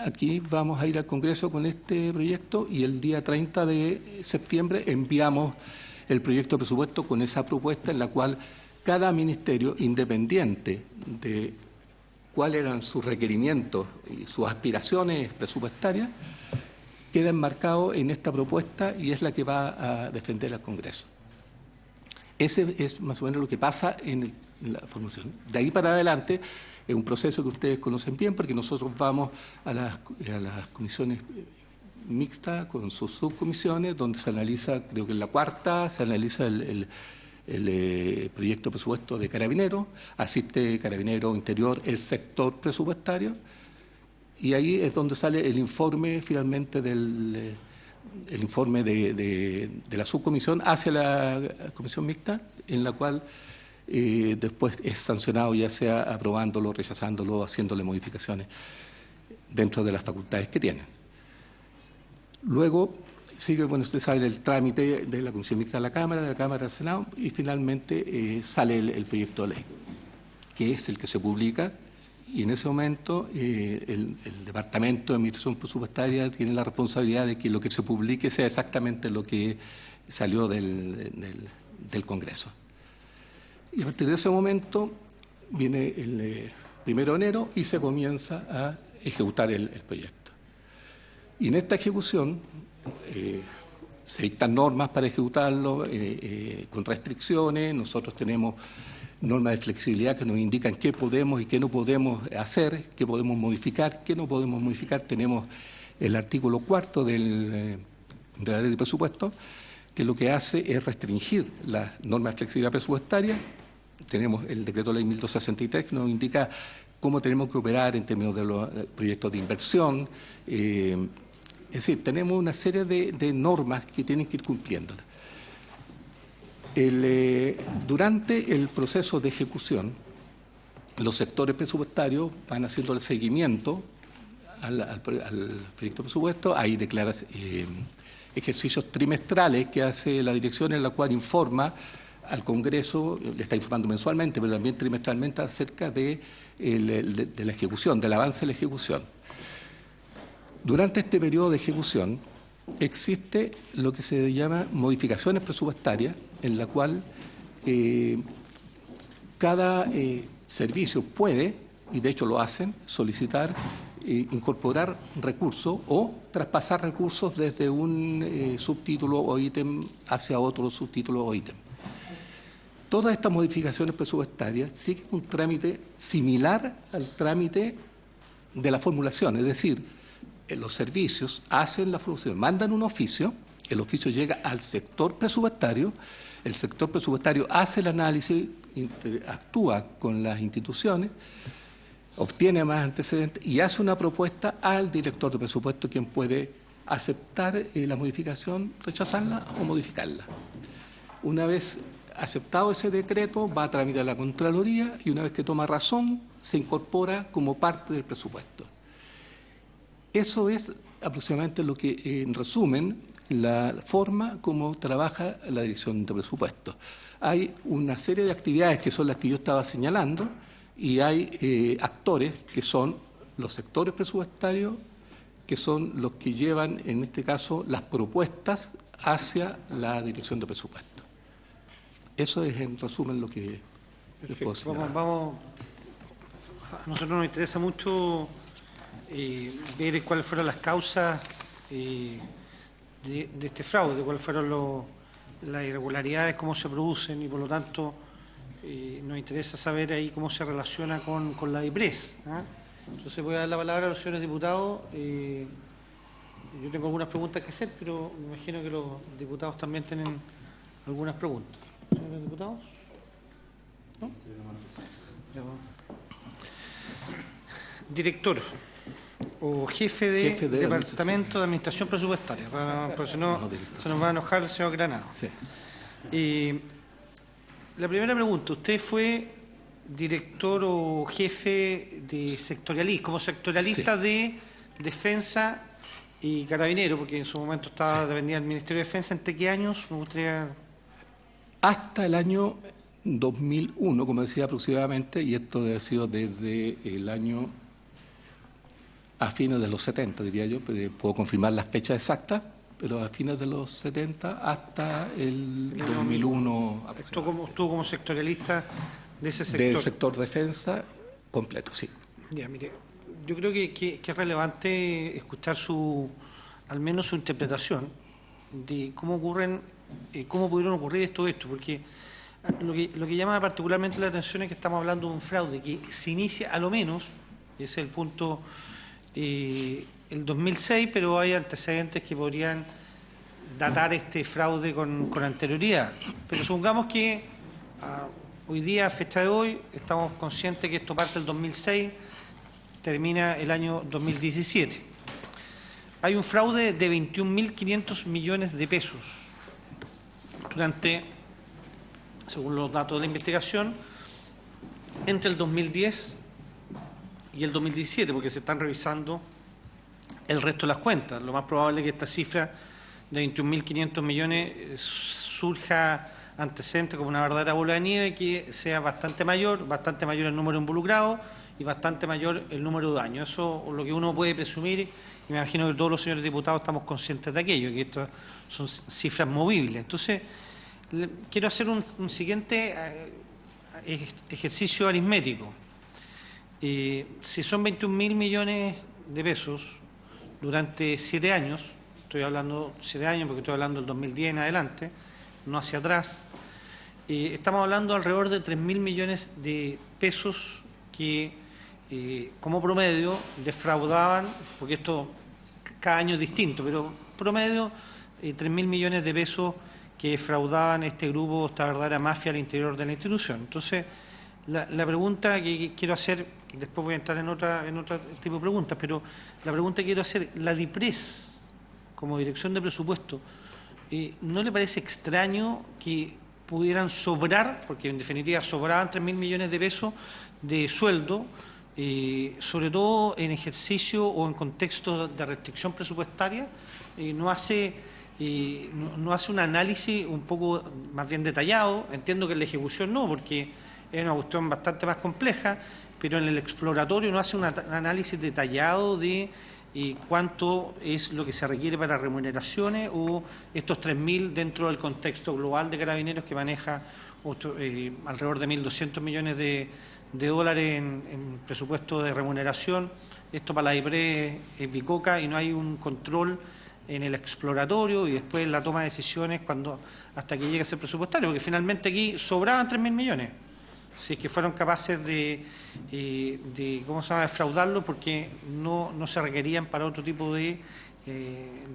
Speaker 6: aquí vamos a ir al Congreso con este proyecto y el día 30 de septiembre enviamos el proyecto de presupuesto con esa propuesta en la cual cada ministerio, independiente de cuáles eran sus requerimientos y sus aspiraciones presupuestarias, queda enmarcado en esta propuesta y es la que va a defender al Congreso. Ese es más o menos lo que pasa en la formación. De ahí para adelante es un proceso que ustedes conocen bien porque nosotros vamos a las comisiones mixtas con sus subcomisiones donde se analiza, creo que en la cuarta, se analiza el proyecto de presupuesto de Carabineros, asiste Carabineros Interior, el sector presupuestario, y ahí es donde sale el informe finalmente el informe de la subcomisión hacia la comisión mixta, en la cual después es sancionado ya sea aprobándolo, rechazándolo, haciéndole modificaciones dentro de las facultades que tienen. Luego sigue, bueno, usted sabe, el trámite de la Comisión Mixta de la Cámara al Senado y finalmente sale el proyecto de ley, que es el que se publica, y en ese momento el Departamento de Administración Presupuestaria tiene la responsabilidad de que lo que se publique sea exactamente lo que salió del Congreso. Y a partir de ese momento viene el 1 de enero y se comienza a ejecutar el proyecto. Y en esta ejecución se dictan normas para ejecutarlo con restricciones. Nosotros tenemos normas de flexibilidad que nos indican qué podemos y qué no podemos hacer, qué podemos modificar, qué no podemos modificar. Tenemos el artículo 4 de la ley de presupuesto, que lo que hace es restringir las normas de flexibilidad presupuestaria. Tenemos el decreto ley 1263 que nos indica cómo tenemos que operar en términos de los proyectos de inversión. Es decir, tenemos una serie de normas que tienen que ir cumpliéndolas. Durante el proceso de ejecución, los sectores presupuestarios van haciendo el seguimiento al proyecto de presupuesto. Hay ejercicios trimestrales que hace la dirección, en la cual informa al Congreso, le está informando mensualmente, pero también trimestralmente acerca de la ejecución, del avance de la ejecución. Durante este periodo de ejecución existe lo que se llama modificaciones presupuestarias, en la cual cada servicio puede, y de hecho lo hacen, solicitar incorporar recursos o traspasar recursos desde un subtítulo o ítem hacia otro subtítulo o ítem. Todas estas modificaciones presupuestarias siguen un trámite similar al trámite de la formulación, es decir, los servicios hacen la formulación, mandan un oficio, el oficio llega al sector presupuestario, el sector presupuestario hace el análisis, actúa con las instituciones, obtiene más antecedentes y hace una propuesta al director de presupuesto, quien puede aceptar la modificación, rechazarla o modificarla. Una vez aceptado ese decreto, va a tramitar la Contraloría y una vez que toma razón, se incorpora como parte del presupuesto. Eso es aproximadamente lo que, en resumen, la forma como trabaja la Dirección de Presupuestos. Hay una serie de actividades que son las que yo estaba señalando y hay actores que son los sectores presupuestarios, que son los que llevan, en este caso, las propuestas hacia la Dirección de Presupuestos. Eso es, en resumen, lo que les puedo señalar.
Speaker 1: A nosotros nos interesa mucho ver cuáles fueron las causas de este fraude, cuáles fueron las irregularidades, cómo se producen y, por lo tanto, nos interesa saber ahí cómo se relaciona con la DIPRES. Entonces voy a dar la palabra a los señores diputados. Yo tengo algunas preguntas que hacer, pero me imagino que los diputados también tienen algunas preguntas. ¿Señores diputados? ¿No? Director o jefe de Departamento de Administración Presupuestaria, porque si no se nos va a enojar el señor Granado.
Speaker 6: Sí.
Speaker 1: La primera pregunta, ¿usted fue director o jefe de sectorialista, como sectorialista de Defensa y Carabinero, porque en su momento dependía del Ministerio de Defensa? ¿Entre qué años? Me gustaría...
Speaker 6: Hasta el año 2001, como decía aproximadamente, y esto debe haber sido desde el año a fines de los 70, diría yo, puedo confirmar las fechas exactas, pero a fines de los 70 hasta el 2001.
Speaker 1: Estuvo como sectorialista de ese sector.
Speaker 6: Del sector defensa completo, sí.
Speaker 1: Ya, mire, yo creo que es relevante escuchar al menos su interpretación de cómo pudieron ocurrir esto, porque lo que llama particularmente la atención es que estamos hablando de un fraude que se inicia a lo menos, y ese es el punto, el 2006, pero hay antecedentes que podrían datar este fraude con anterioridad. Pero supongamos que hoy día, a fecha de hoy, estamos conscientes que esto parte del 2006, termina el año 2017. Hay un fraude de 21.500 millones de pesos durante según los datos de la investigación, entre el 2010 y el 2017, porque se están revisando el resto de las cuentas. Lo más probable es que esta cifra de 21.500 millones surja antecedente como una verdadera bola de nieve, que sea bastante mayor el número involucrado y bastante mayor el número de años. Eso es lo que uno puede presumir, y me imagino que todos los señores diputados estamos conscientes de aquello, que estas son cifras movibles. Entonces, quiero hacer un siguiente ejercicio aritmético. Si son 21.000 millones de pesos durante 7 años, estoy hablando 7 años porque estoy hablando del 2010 en adelante, no hacia atrás, estamos hablando alrededor de 3.000 millones de pesos que como promedio defraudaban, porque esto cada año es distinto, pero promedio 3.000 millones de pesos que defraudaban este grupo, esta verdadera mafia al interior de la institución. Entonces, la pregunta que quiero hacer, después voy a entrar en otro tipo de preguntas, pero la pregunta que quiero hacer, la DIPRES, como Dirección de Presupuesto, ¿no le parece extraño que pudieran sobrar, porque en definitiva sobraban 3.000 millones de pesos de sueldo, sobre todo en ejercicio o en contexto de restricción presupuestaria? No hace un análisis un poco más bien detallado. Entiendo que en la ejecución no, porque es una cuestión bastante más compleja, pero en el exploratorio no hace un análisis detallado de cuánto es lo que se requiere para remuneraciones o estos 3.000 dentro del contexto global de Carabineros, que maneja alrededor de 1.200 millones de dólares en presupuesto de remuneración. Esto para la DIPRES es bicoca y no hay un control en el exploratorio y después en la toma de decisiones hasta que llegue a ser presupuestario, porque finalmente aquí sobraban 3.000 millones, si es que fueron capaces de defraudarlo, porque no se requerían para otro tipo de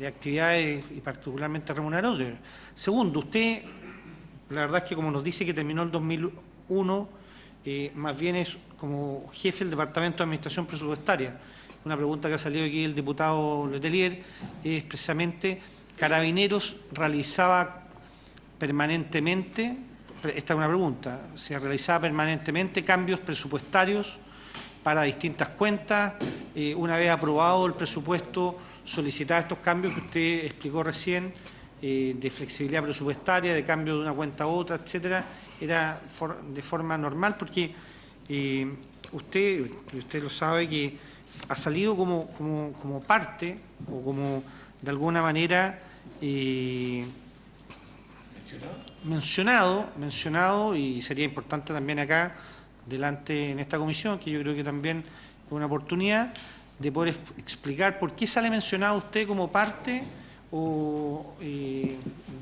Speaker 1: actividades y particularmente remuneratorias. Segundo, usted, la verdad es que como nos dice que terminó el 2001, más bien es como jefe del Departamento de Administración Presupuestaria. Una pregunta que ha salido aquí el diputado Letelier es precisamente, Carabineros realizaba permanentemente, esta es una pregunta, se realizaba permanentemente cambios presupuestarios para distintas cuentas, una vez aprobado el presupuesto, solicitaba estos cambios que usted explicó recién, de flexibilidad presupuestaria, de cambio de una cuenta a otra, etcétera, era de forma normal, porque usted lo sabe, que ha salido como parte o como de alguna manera mencionado, y sería importante también acá delante en esta comisión, que yo creo que también es una oportunidad de poder explicar por qué sale mencionado usted como parte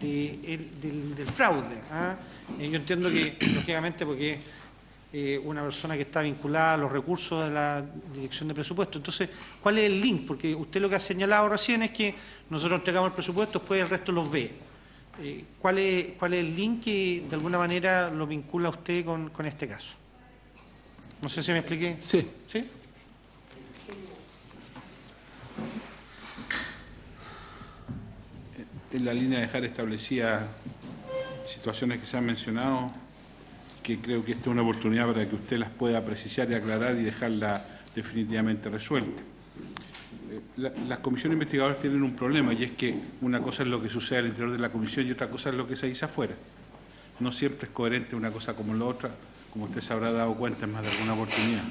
Speaker 1: del fraude. Yo entiendo que, lógicamente, porque una persona que está vinculada a los recursos de la Dirección de Presupuesto. Entonces, ¿cuál es el link? Porque usted lo que ha señalado recién es que nosotros entregamos el presupuesto, después el resto los ve. ¿Cuál es el link que de alguna manera lo vincula a usted con este caso? No sé si me expliqué.
Speaker 6: Sí.
Speaker 1: ¿Sí?
Speaker 7: En la línea de dejar establecía situaciones que se han mencionado, que creo que esta es una oportunidad para que usted las pueda precisar y aclarar y dejarla definitivamente resuelta. Las comisiones investigadoras tienen un problema, y es que una cosa es lo que sucede al interior de la comisión y otra cosa es lo que se dice afuera. No siempre es coherente una cosa como la otra, como usted se habrá dado cuenta en más de alguna oportunidad.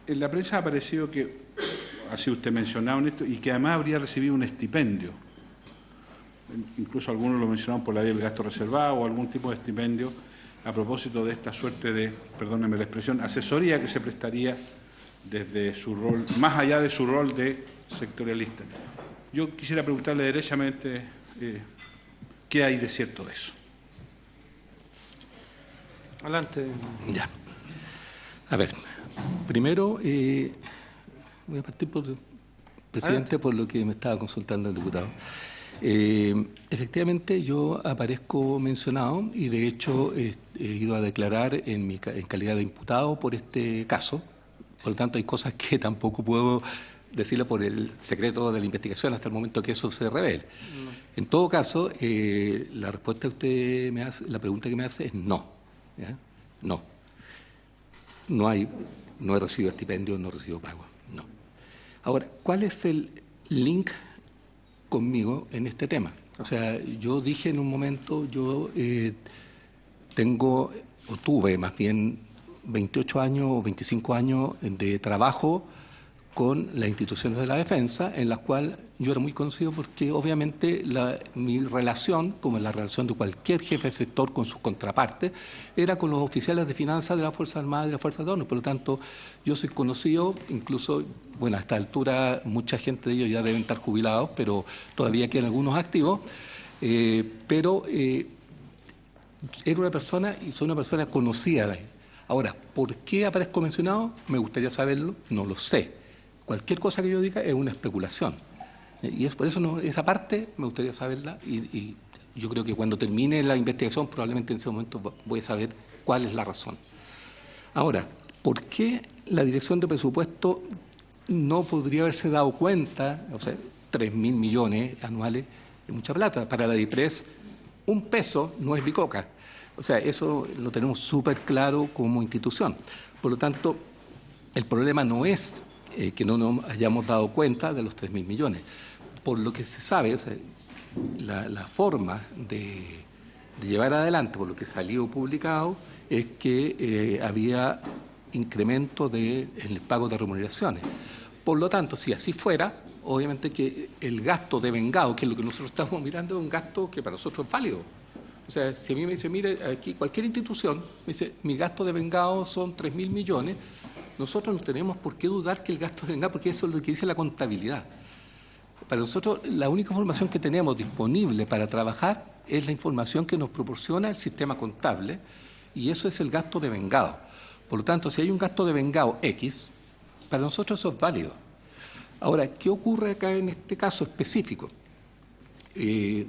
Speaker 7: En la prensa ha aparecido que, ha sido usted mencionado en esto, y que además habría recibido un estipendio. Incluso algunos lo mencionaron por la vía del gasto reservado o algún tipo de estipendio a propósito de esta suerte de, perdónenme la expresión, asesoría que se prestaría desde su rol, más allá de su rol de sectorialista. Yo quisiera preguntarle derechamente qué hay de cierto de eso.
Speaker 1: Adelante.
Speaker 6: Ya. A ver, primero voy a partir presidente, por lo que me estaba consultando el diputado. Efectivamente, yo aparezco mencionado y de hecho he ido a declarar en calidad de imputado por este caso. Por lo tanto, hay cosas que tampoco puedo decirlo por el secreto de la investigación hasta el momento que eso se revele. En todo caso, la respuesta que usted me hace, la pregunta que me hace es no. ¿Ya? No. No he recibido estipendio, no he recibido pago. No. Ahora, ¿cuál es el link conmigo en este tema? O sea, yo dije en un momento, yo tuve más bien 28 años o 25 años de trabajo con las instituciones de la defensa, en las cuales yo era muy conocido porque obviamente mi relación, como la relación de cualquier jefe de sector con sus contrapartes, era con los oficiales de finanzas de las Fuerzas Armadas y de las Fuerzas de Orden. Por lo tanto, yo soy conocido, incluso, bueno, a esta altura mucha gente de ellos ya deben estar jubilados, pero todavía quedan algunos activos, era una persona y soy una persona conocida de ahí. Ahora, ¿por qué aparezco mencionado? Me gustaría saberlo, no lo sé. Cualquier cosa que yo diga es una especulación. Y es por eso esa parte me gustaría saberla y yo creo que cuando termine la investigación probablemente en ese momento voy a saber cuál es la razón. Ahora, ¿por qué la Dirección de Presupuesto no podría haberse dado cuenta? O sea, 3.000 millones anuales es mucha plata. Para la DIPRES, un peso no es bicoca. O sea, eso lo tenemos súper claro como institución. Por lo tanto, el problema no es que no nos hayamos dado cuenta de los 3.000 millones. Por lo que se sabe, o sea, la forma de llevar adelante, por lo que salió publicado, es que había incremento en el pago de remuneraciones. Por lo tanto, si así fuera, obviamente que el gasto de vengado, que es lo que nosotros estamos mirando, es un gasto que para nosotros es válido. O sea, si a mí me dice, mire, aquí cualquier institución me dice, mi gasto de vengado son 3.000 millones, nosotros no tenemos por qué dudar que el gasto de vengado, porque eso es lo que dice la contabilidad. Para nosotros, la única información que tenemos disponible para trabajar es la información que nos proporciona el sistema contable, y eso es el gasto de vengado. Por lo tanto, si hay un gasto de vengado X, para nosotros eso es válido. Ahora, ¿qué ocurre acá en este caso específico? 3.000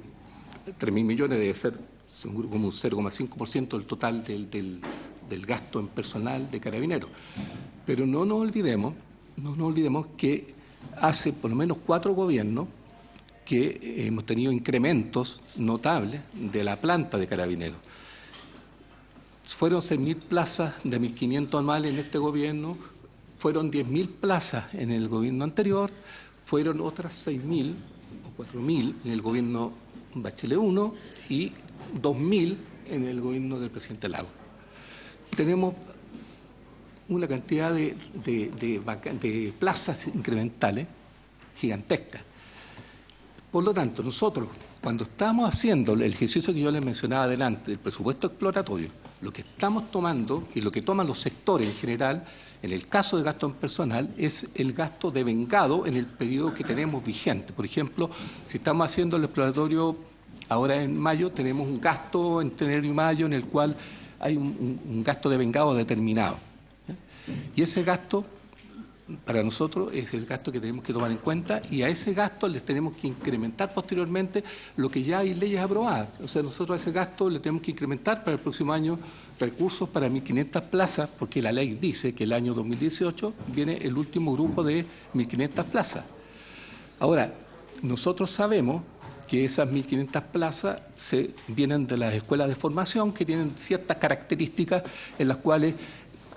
Speaker 6: millones debe ser como un 0,5% del total del gasto en personal de Carabineros. Pero no nos olvidemos que hace por lo menos 4 gobiernos que hemos tenido incrementos notables de la planta de Carabineros. Fueron 6.000 plazas de 1.500 anuales en este gobierno, fueron 10.000 plazas en el gobierno anterior, fueron otras 6.000 o 4.000 en el gobierno Bachelet 1 y 2.000 en el gobierno del presidente Lagos. Tenemos una cantidad de plazas incrementales gigantescas. Por lo tanto, nosotros, cuando estamos haciendo el ejercicio que yo les mencionaba adelante, el presupuesto exploratorio, lo que estamos tomando y lo que toman los sectores en general, en el caso de gasto en personal, es el gasto de vengado en el periodo que tenemos vigente. Por ejemplo, si estamos haciendo el exploratorio ahora en mayo, tenemos un gasto entre enero y mayo en el cual hay un gasto de vengado determinado. Y ese gasto, para nosotros, es el gasto que tenemos que tomar en cuenta y a ese gasto les tenemos que incrementar posteriormente lo que ya hay leyes aprobadas. O sea, nosotros a ese gasto le tenemos que incrementar para el próximo año recursos para 1.500 plazas, porque la ley dice que el año 2018 viene el último grupo de 1.500 plazas. Ahora, nosotros sabemos que esas 1.500 plazas vienen de las escuelas de formación que tienen ciertas características en las cuales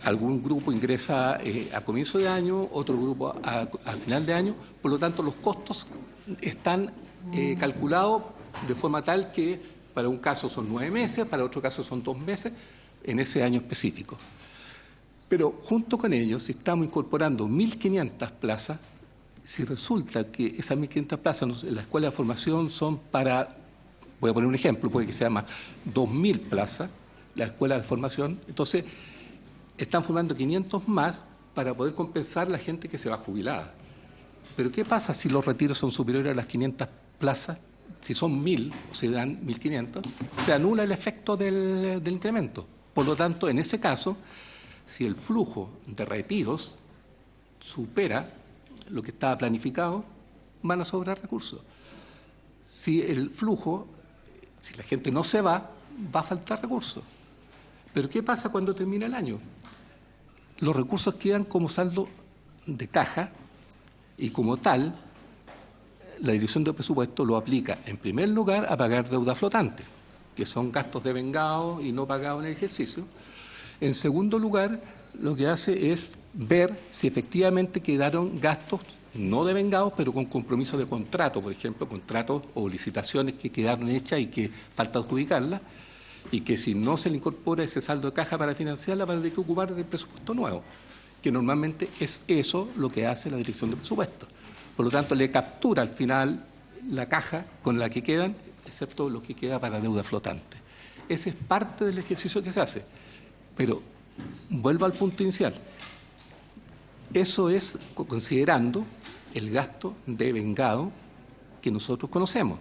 Speaker 6: algún grupo ingresa a comienzo de año, otro grupo al final de año, por lo tanto los costos están calculados de forma tal que para un caso son 9 meses, para otro caso son 2 meses, en ese año específico. Pero junto con ellos, si estamos incorporando 1.500 plazas, si resulta que esas 1.500 plazas en la escuela de formación son para, voy a poner un ejemplo, puede que sea más, 2.000 plazas, la escuela de formación, entonces están formando 500 más para poder compensar la gente que se va jubilada. Pero ¿qué pasa si los retiros son superiores a las 500 plazas? Si son 1.000 o se dan 1.500, se anula el efecto del incremento. Por lo tanto, en ese caso, si el flujo de retiros supera lo que estaba planificado, van a sobrar recursos. Si el flujo, si la gente no se va a faltar recursos. Pero ¿qué pasa cuando termina el año? Los recursos quedan como saldo de caja Y como tal, la Dirección de Presupuesto lo aplica, en primer lugar, a pagar deuda flotante, que son gastos devengados y no pagados en el ejercicio. En segundo lugar, lo que hace es ver si efectivamente quedaron gastos no devengados, pero con compromiso de contrato, por ejemplo, contratos o licitaciones que quedaron hechas y que falta adjudicarlas, y que si no se le incorpora ese saldo de caja para financiarla, van a tener que ocupar del presupuesto nuevo, que normalmente es eso lo que hace la Dirección de Presupuesto. Por lo tanto, le captura al final la caja con la que quedan, excepto lo que queda para deuda flotante. Ese es parte del ejercicio que se hace. Pero vuelvo al punto inicial. Eso es considerando el gasto devengado que nosotros conocemos.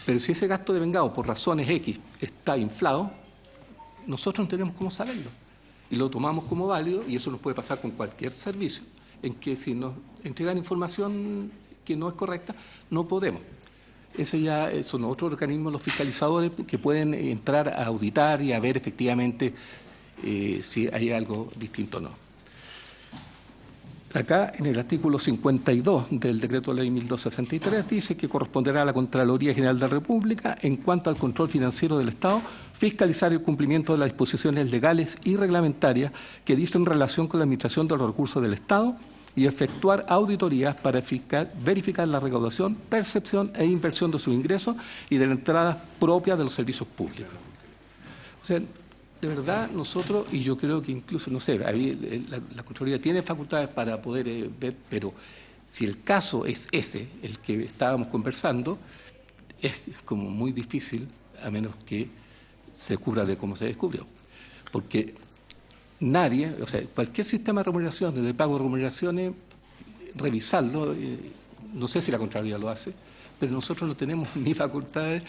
Speaker 6: Pero si ese gasto devengado por razones X está inflado, nosotros no tenemos cómo saberlo. Y lo tomamos como válido, y eso nos puede pasar con cualquier servicio, en que si nos entregan información que no es correcta, no podemos. Ese ya son otros organismos, los fiscalizadores, que pueden entrar a auditar y a ver efectivamente si hay algo distinto o no. Acá, en el artículo 52 del Decreto Ley 1263, dice que corresponderá a la Contraloría General de la República, en cuanto al control financiero del Estado, fiscalizar el cumplimiento de las disposiciones legales y reglamentarias que dicen relación con la administración de los recursos del Estado y efectuar auditorías para verificar la recaudación, percepción e inversión de sus ingresos y de la entrada propia de los servicios públicos. O sea, de verdad, nosotros, y yo creo que incluso, no sé, ahí la Contraloría tiene facultades para poder ver, pero si el caso es ese, el que estábamos conversando, es como muy difícil, a menos que se cubra de cómo se descubrió. Porque nadie, o sea, cualquier sistema de remuneraciones, de pago de remuneraciones, revisarlo, no sé si la Contraloría lo hace, pero nosotros no tenemos ni facultades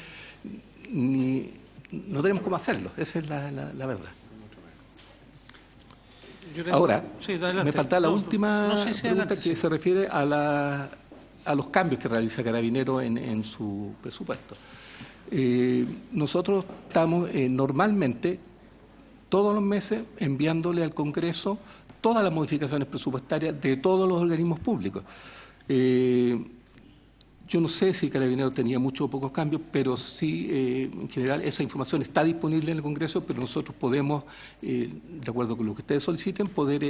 Speaker 6: ni... No tenemos cómo hacerlo, esa es la verdad. Ahora, sí, me falta la última pregunta que se refiere a los cambios que realiza Carabineros en su presupuesto. Nosotros estamos normalmente todos los meses enviándole al Congreso todas las modificaciones presupuestarias de todos los organismos públicos. Yo no sé si Carabineros tenía muchos o pocos cambios, pero sí, en general, esa información está disponible en el Congreso, pero nosotros podemos, de acuerdo con lo que ustedes soliciten, poder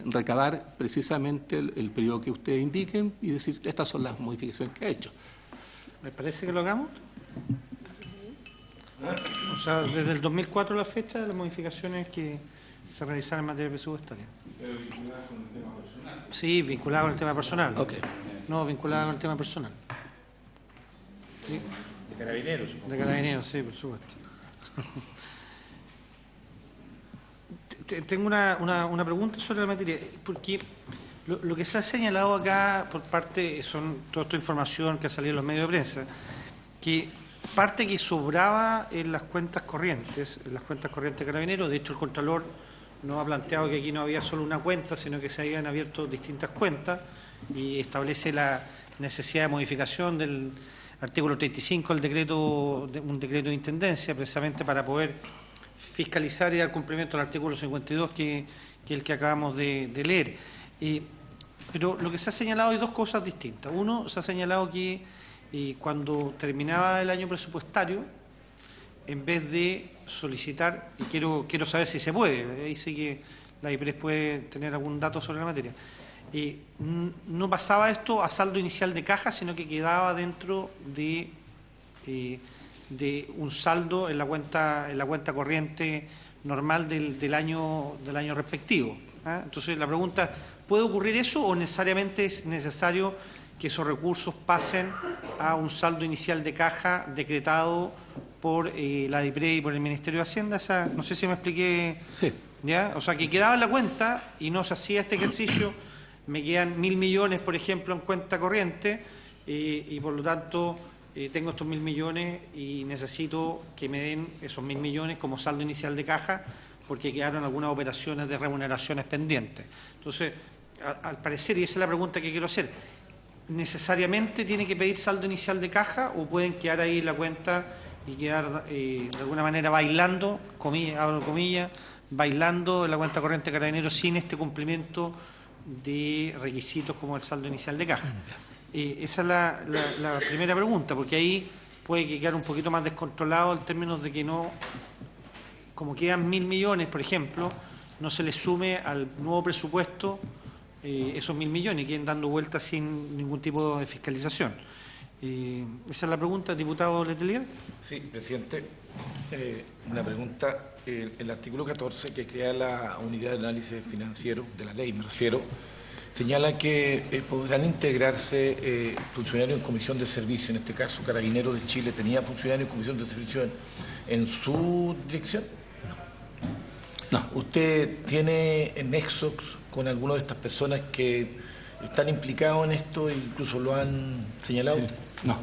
Speaker 6: recabar precisamente el periodo que ustedes indiquen y decir, estas son las modificaciones que ha hecho.
Speaker 1: ¿Me parece que lo hagamos? O sea, desde el 2004 a la fecha, las modificaciones que se realizaron en materia presupuestaria.
Speaker 7: ¿Pero vinculadas con el tema personal?
Speaker 1: Sí, vinculado con el tema personal.
Speaker 6: Ok.
Speaker 1: No, vinculado con el tema personal. ¿Sí?
Speaker 3: De Carabineros, supongo.
Speaker 1: De Carabineros, sí, por supuesto. Tengo una pregunta sobre la materia, porque lo que se ha señalado acá por parte, son toda esta información que ha salido en los medios de prensa, que parte que sobraba en las cuentas corrientes de Carabineros. De hecho, el Contralor nos ha planteado que aquí no había solo una cuenta, sino que se habían abierto distintas cuentas, y establece la necesidad de modificación del artículo 35 del decreto, un decreto de intendencia, precisamente para poder fiscalizar y dar cumplimiento al artículo 52, que es el que acabamos de leer. Pero lo que se ha señalado hay dos cosas distintas. Uno, se ha señalado que cuando terminaba el año presupuestario, en vez de solicitar, y quiero saber si se puede, ahí sí que la IPRES puede tener algún dato sobre la materia, no pasaba esto a saldo inicial de caja, sino que quedaba dentro de un saldo en la cuenta corriente normal del año respectivo. Entonces la pregunta, ¿puede ocurrir eso o necesariamente es necesario que esos recursos pasen a un saldo inicial de caja decretado por la DIPRE y por el Ministerio de Hacienda? No sé si me expliqué.
Speaker 6: Sí.
Speaker 1: ¿Ya? O sea, que quedaba en la cuenta y no se hacía este ejercicio, me quedan 1.000 millones, por ejemplo, en cuenta corriente, y por lo tanto tengo estos 1.000 millones y necesito que me den esos 1.000 millones como saldo inicial de caja, porque quedaron algunas operaciones de remuneraciones pendientes. Entonces, al parecer, y esa es la pregunta que quiero hacer, ¿necesariamente tiene que pedir saldo inicial de caja o pueden quedar ahí en la cuenta y quedar de alguna manera bailando, abro comillas, bailando en la cuenta corriente de Carabineros sin este cumplimiento de requisitos como el saldo inicial de caja. Esa es la primera pregunta, porque ahí puede quedar un poquito más descontrolado en términos de que no, como quedan 1.000 millones, por ejemplo, no se le sume al nuevo presupuesto esos 1.000 millones y queden dando vueltas sin ningún tipo de fiscalización. Esa es la pregunta, diputado Letelier.
Speaker 8: Sí, presidente. Una pregunta. El artículo 14, que crea la unidad de análisis financiero, de la ley me refiero, señala que podrán integrarse funcionarios en comisión de servicio. En este caso, Carabineros de Chile tenía funcionarios en comisión de servicio en su dirección.
Speaker 6: No.
Speaker 8: ¿Usted tiene nexos con alguna de estas personas que están implicados en esto e incluso lo han señalado?
Speaker 6: Sí. No.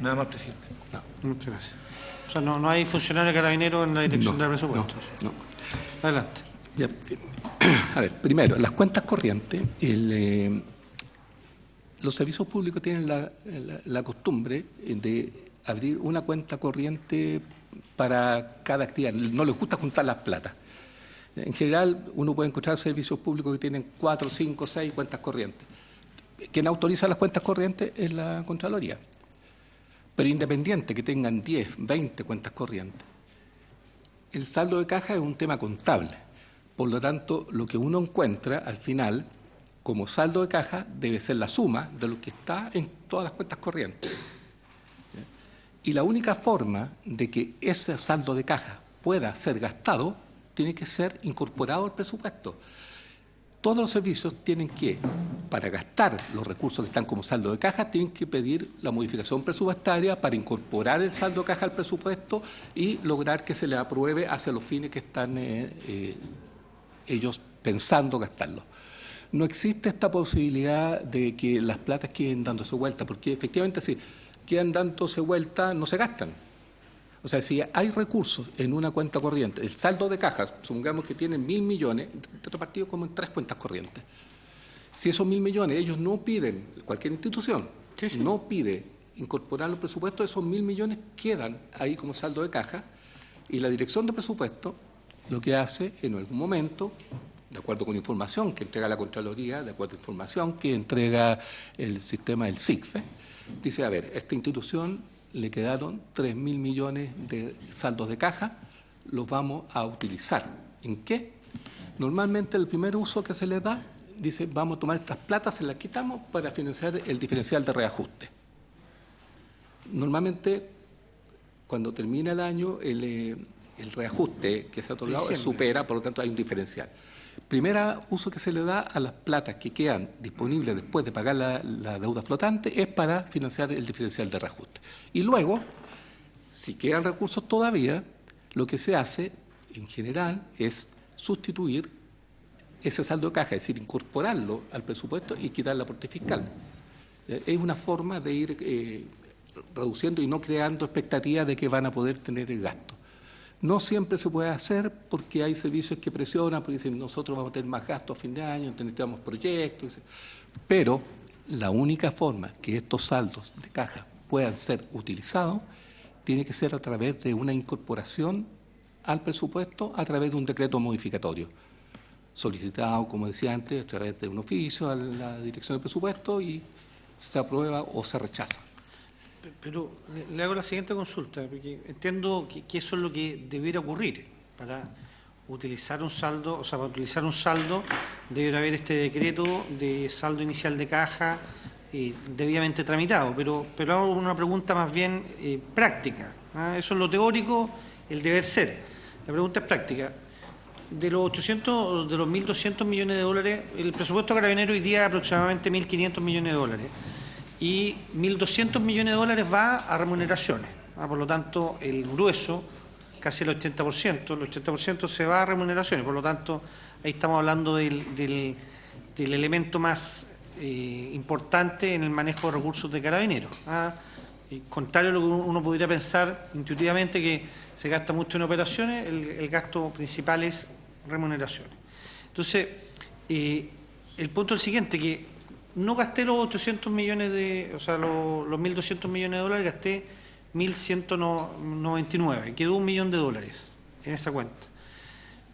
Speaker 8: Nada más, presidente.
Speaker 6: No.
Speaker 1: Muchas gracias. O sea, no hay funcionarios carabineros en la dirección de presupuestos.
Speaker 6: No.
Speaker 1: Adelante.
Speaker 6: Ya, a ver, primero, las cuentas corrientes, los servicios públicos tienen la costumbre de abrir una cuenta corriente para cada actividad. No les gusta juntar las platas. En general, uno puede encontrar servicios públicos que tienen 4, 5, 6 cuentas corrientes. Quien autoriza las cuentas corrientes es la Contraloría. Pero independiente que tengan 10, 20 cuentas corrientes, el saldo de caja es un tema contable. Por lo tanto, lo que uno encuentra al final como saldo de caja debe ser la suma de lo que está en todas las cuentas corrientes. Y la única forma de que ese saldo de caja pueda ser gastado tiene que ser incorporado al presupuesto. Todos los servicios tienen que, para gastar los recursos que están como saldo de caja, tienen que pedir la modificación presupuestaria para incorporar el saldo de caja al presupuesto y lograr que se le apruebe hacia los fines que están ellos pensando gastarlo. No existe esta posibilidad de que las platas queden dándose vuelta, porque efectivamente si quedan dándose vuelta no se gastan. O sea, si hay recursos en una cuenta corriente, el saldo de cajas, supongamos que tienen 1.000 millones, está repartido como en 3 cuentas corrientes. Si esos 1.000 millones ellos no piden, cualquier institución no pide incorporar los presupuestos, esos 1.000 millones quedan ahí como saldo de caja y la dirección de presupuesto lo que hace en algún momento, de acuerdo con información que entrega la Contraloría, de acuerdo con información que entrega el sistema del SICFE, dice, a ver, esta institución le quedaron 3.000 millones de saldos de caja, los vamos a utilizar. ¿En qué? Normalmente el primer uso que se les da, dice, vamos a tomar estas platas, se las quitamos para financiar el diferencial de reajuste. Normalmente, cuando termina el año, el reajuste que se ha otorgado supera, por lo tanto hay un diferencial. Primer uso que se le da a las platas que quedan disponibles después de pagar la deuda flotante es para financiar el diferencial de reajuste. Y luego, si quedan recursos todavía, lo que se hace en general es sustituir ese saldo de caja, es decir, incorporarlo al presupuesto y quitar el aporte fiscal. Es una forma de ir reduciendo y no creando expectativas de que van a poder tener el gasto. No siempre se puede hacer porque hay servicios que presionan, porque dicen nosotros vamos a tener más gastos a fin de año, necesitamos proyectos, pero la única forma que estos saldos de caja puedan ser utilizados tiene que ser a través de una incorporación al presupuesto a través de un decreto modificatorio, solicitado, como decía antes, a través de un oficio a la dirección de presupuesto y se aprueba o se rechaza.
Speaker 1: Pero le hago la siguiente consulta, porque entiendo que eso es lo que debiera ocurrir. Para utilizar un saldo, o sea, para utilizar un saldo, debiera haber este decreto de saldo inicial de caja debidamente tramitado. Pero hago una pregunta más bien práctica. Eso es lo teórico, el deber ser. La pregunta es práctica. De los 1.200 millones de dólares, el presupuesto carabinero hoy día es aproximadamente 1.500 millones de dólares. Y 1.200 millones de dólares va a remuneraciones. Por lo tanto, el grueso, casi el 80% se va a remuneraciones. Por lo tanto, ahí estamos hablando del elemento más importante en el manejo de recursos de carabineros. Contrario a lo que uno podría pensar intuitivamente, que se gasta mucho en operaciones, el gasto principal es remuneraciones. Entonces, el punto es el siguiente, que no gasté los 800 millones los 1.200 millones de dólares, gasté 1.199, quedó $1 millón en esa cuenta.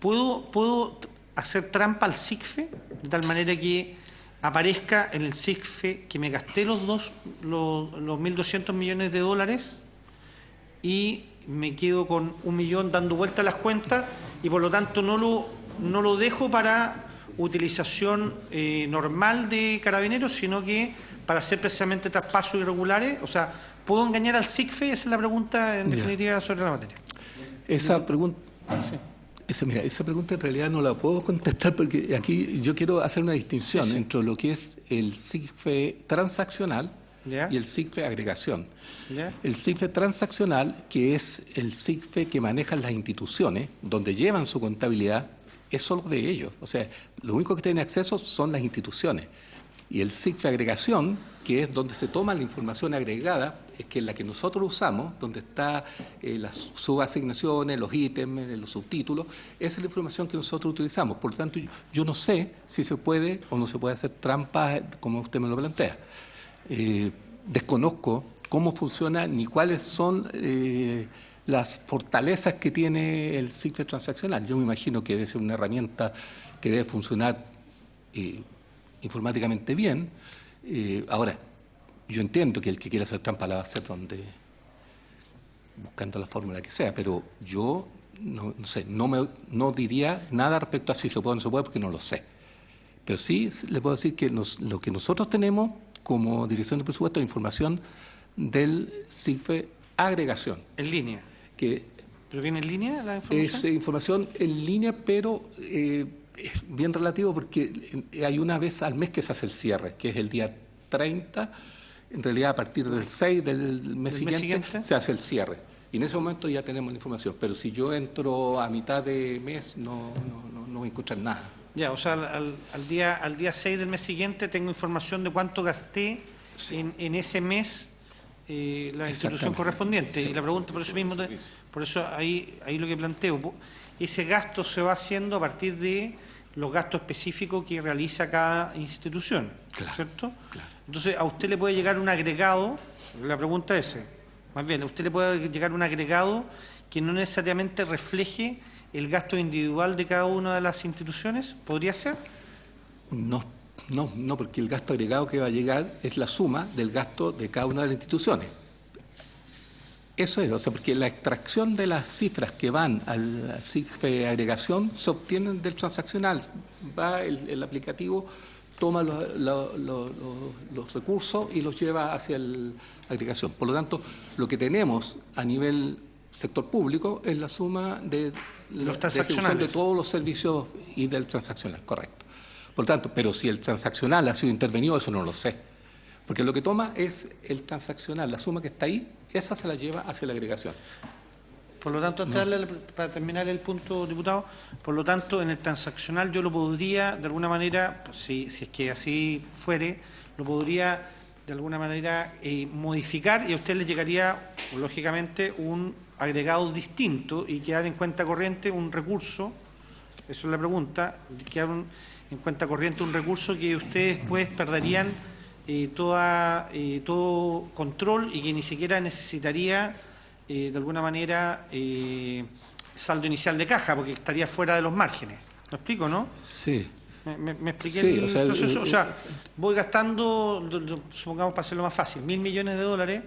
Speaker 1: ¿Puedo hacer trampa al SICFE de tal manera que aparezca en el SIGFE que me gasté los 1.200 millones de dólares y me quedo con 1 millón dando vuelta a las cuentas y por lo tanto no lo dejo para utilización normal de Carabineros, sino que para hacer precisamente traspasos irregulares? O sea, ¿puedo engañar al SIGFE? Esa es la pregunta en definitiva sobre la materia.
Speaker 6: Esa pregunta... Esa pregunta en realidad no la puedo contestar porque aquí yo quiero hacer una distinción entre lo que es el SIGFE transaccional y el SIGFE agregación. El SIGFE transaccional, que es el SIGFE que manejan las instituciones, donde llevan su contabilidad, es solo de ellos. O sea, lo único que tienen acceso son las instituciones. Y el SIGFE agregación, que es donde se toma la información agregada, es que es la que nosotros usamos, donde está las subasignaciones, los ítems, los subtítulos, esa es la información que nosotros utilizamos. Por lo tanto, yo no sé si se puede o no se puede hacer trampa como usted me lo plantea. Desconozco cómo funciona ni cuáles son las fortalezas que tiene el SIGFE transaccional. Yo me imagino que debe ser una herramienta que debe funcionar informáticamente bien. Ahora, yo entiendo que el que quiera hacer trampa la va a hacer buscando la fórmula que sea, pero yo no sé, no diría nada respecto a si se puede o no se puede, porque no lo sé. Pero sí le puedo decir que lo que nosotros tenemos como Dirección de Presupuesto es información del SIGFE agregación.
Speaker 1: En línea. ¿Pero viene en línea la información?
Speaker 6: Es información en línea, pero es bien relativo porque hay una vez al mes que se hace el cierre, que es el día 30. En realidad, a partir del 6 del mes siguiente se hace el cierre. Y en ese momento ya tenemos la información. Pero si yo entro a mitad de mes, no voy a encontrar nada.
Speaker 1: Ya, o sea, al día 6 del mes siguiente tengo información de cuánto gasté en ese mes la institución correspondiente. Sí. Y la pregunta, por eso mismo, por eso ahí lo que planteo, ese gasto se va haciendo a partir de los gastos específicos que realiza cada institución, ¿cierto? Claro. Entonces, a usted le puede llegar un agregado, la pregunta es más bien, a usted le puede llegar un agregado que no necesariamente refleje el gasto individual de cada una de las instituciones, ¿podría ser? No, porque el gasto agregado que va a llegar es la suma del gasto de cada una de las instituciones. Eso es, o sea, porque la extracción de las cifras que van al SIGFE agregación se obtienen del transaccional. Va el aplicativo, toma los recursos y los lleva hacia la agregación. Por lo tanto, lo que tenemos a nivel sector público es la suma de los transaccionales, de todos los servicios y del transaccional, correcto. Por lo tanto, pero si el transaccional ha sido intervenido, eso no lo sé. Porque lo que toma es el transaccional, la suma que está ahí, esa se la lleva hacia la agregación. Por lo tanto, para terminar el punto, diputado, por lo tanto, en el transaccional yo lo podría, de alguna manera, pues, si es que así fuere, lo podría, de alguna manera, modificar y a usted le llegaría, lógicamente, un agregado distinto y quedar en cuenta corriente un recurso, eso es la pregunta, quedar en cuenta corriente un recurso que ustedes después perderían todo control y que ni siquiera necesitaría de alguna manera saldo inicial de caja porque estaría fuera de los márgenes. ¿Me explico, no? Sí. ¿Me expliqué el proceso? O sea, voy gastando, supongamos para hacerlo más fácil, 1.000 millones de dólares,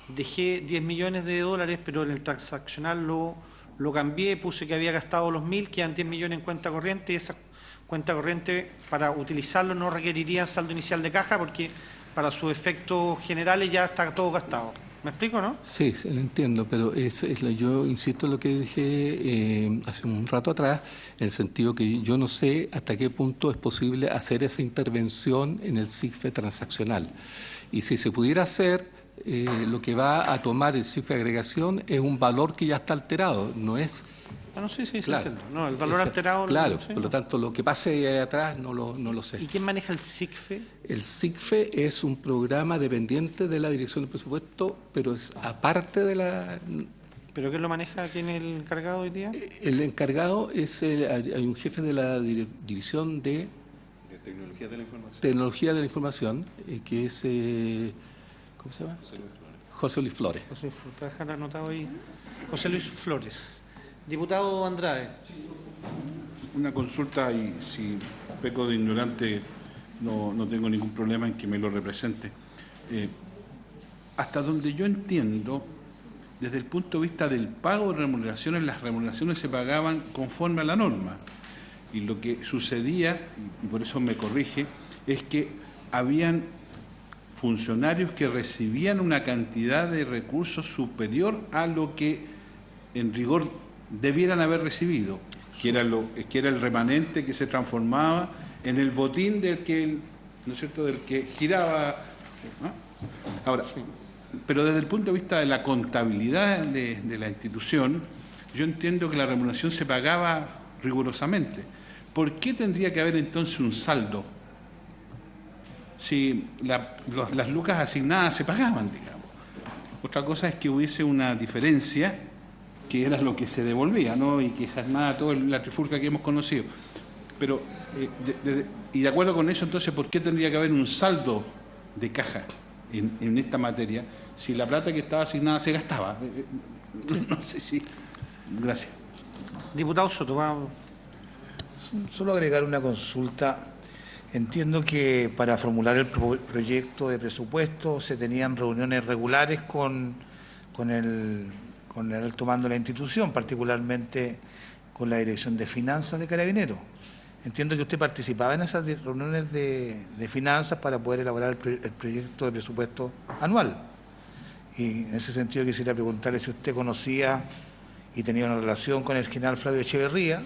Speaker 1: dejé 10 millones de dólares, pero en el transaccional lo cambié, puse que había gastado los 1.000, quedan 10 millones en cuenta corriente y esa cuenta corriente para utilizarlo no requeriría saldo inicial de caja porque para sus efectos generales ya está todo gastado. ¿Me explico, no? Sí, lo entiendo, pero yo insisto en lo que dije hace un rato atrás, en el sentido que yo no sé hasta qué punto es posible hacer esa intervención en el SIGFE transaccional. Y si se pudiera hacer, lo que va a tomar el SIGFE agregación es un valor que ya está alterado, no es... Bueno, sí, claro. No, el valor alterado... Claro, por lo tanto, lo que pase ahí atrás no lo sé. ¿Y quién maneja el SIGFE? El SIGFE es un programa dependiente de la Dirección de Presupuesto, pero es aparte de la... ¿Pero quién lo maneja? ¿Quién es el encargado hoy día? El encargado es... hay un jefe de la División de Tecnología de la Información. Tecnología de la Información, que es... ¿cómo se llama? José Luis Flores. José Luis Flores. Para dejar anotado ahí. José Luis Flores. Diputado Andrade.
Speaker 7: Una consulta, y si peco de ignorante no tengo ningún problema en que me lo represente. Hasta donde yo entiendo, desde el punto de vista del pago de remuneraciones, las remuneraciones se pagaban conforme a la norma. Y lo que sucedía, y por eso me corrige, es que habían funcionarios que recibían una cantidad de recursos superior a lo que en rigor debieran haber recibido, que era el remanente que se transformaba en el botín del que, ¿no es cierto?, del que giraba, ¿no? Ahora, pero desde el punto de vista de la contabilidad de la institución, yo entiendo que la remuneración se pagaba rigurosamente. ¿Por qué tendría que haber entonces un saldo si las lucas asignadas se pagaban, digamos? Otra cosa es que hubiese una diferencia, que era lo que se devolvía, ¿no? Y que se armaba toda la trifulca que hemos conocido. Pero, y de acuerdo con eso, entonces, ¿por qué tendría que haber un saldo de caja en esta materia si la plata que estaba asignada se gastaba? No sé si... Gracias.
Speaker 1: Diputado Soto, vamos.
Speaker 3: Solo agregar una consulta. Entiendo que para formular el proyecto de presupuesto se tenían reuniones regulares con el alto mando de la institución, particularmente con la Dirección de Finanzas de Carabineros. Entiendo que usted participaba en esas reuniones de finanzas para poder elaborar el proyecto de presupuesto anual. Y en ese sentido quisiera preguntarle si usted conocía y tenía una relación con el general Flavio Echeverría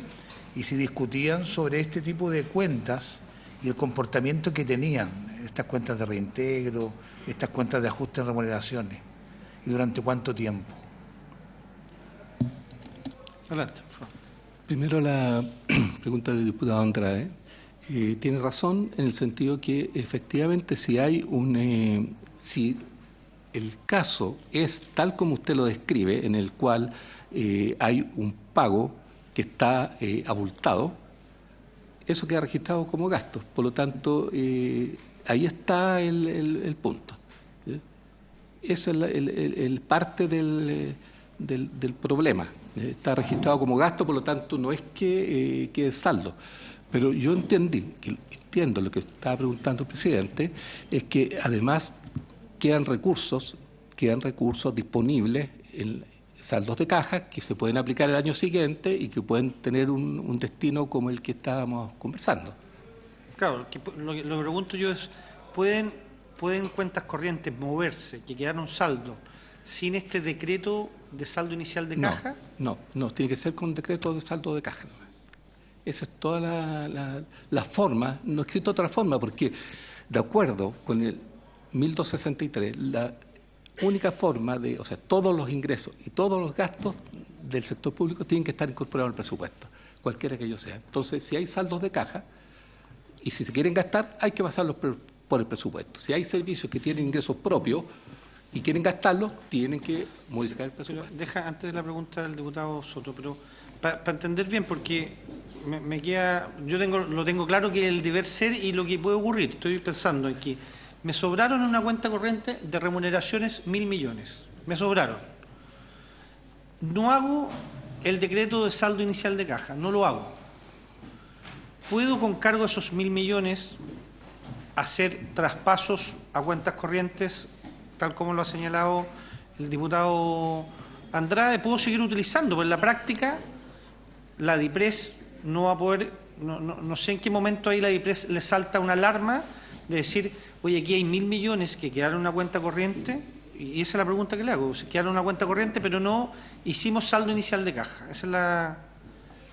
Speaker 3: y si discutían sobre este tipo de cuentas y el comportamiento que tenían estas cuentas de reintegro, estas cuentas de ajuste en remuneraciones, y durante cuánto tiempo.
Speaker 1: Adelante, por favor.
Speaker 6: Primero la pregunta del diputado Andrade. Tiene razón en el sentido que efectivamente si si el caso es tal como usted lo describe, en el cual hay un pago que está abultado, eso queda registrado como gasto. Por lo tanto, ahí está el punto. Eso es el parte del problema. Está registrado como gasto, por lo tanto, no es que quede saldo. Pero yo entiendo lo que estaba preguntando el presidente, es que además quedan recursos disponibles en saldos de caja que se pueden aplicar el año siguiente y que pueden tener un destino como el que estábamos conversando.
Speaker 1: Claro, lo que pregunto yo es, ¿pueden cuentas corrientes moverse, que quedaron saldo, sin este decreto de saldo inicial de caja?
Speaker 6: No, tiene que ser con decreto de saldo de caja. Esa es toda la forma, no existe otra forma, porque de acuerdo con el 1263, la única forma todos los ingresos y todos los gastos del sector público tienen que estar incorporados al presupuesto, cualquiera que ellos sean. Entonces, si hay saldos de caja y si se quieren gastar, hay que pasarlos por el presupuesto. Si hay servicios que tienen ingresos propios y quieren gastarlos, tienen que modificar el presupuesto.
Speaker 1: Deja antes de la pregunta del diputado Soto, pero para entender bien, porque me queda, lo tengo claro que el deber ser y lo que puede ocurrir. Estoy pensando en que me sobraron en una cuenta corriente de remuneraciones 1.000 millones. Me sobraron. No hago el decreto de saldo inicial de caja, no lo hago. ¿Puedo, con cargo a esos 1.000 millones, hacer traspasos a cuentas corrientes, tal como lo ha señalado el diputado Andrade? ¿Puedo seguir utilizando? Pues en la práctica, la DIPRES no va a poder, no sé en qué momento ahí la DIPRES le salta una alarma de decir, oye, aquí hay 1.000 millones que quedaron en una cuenta corriente, y esa es la pregunta que le hago, quedaron en una cuenta corriente, pero no hicimos saldo inicial de caja. Esa es la...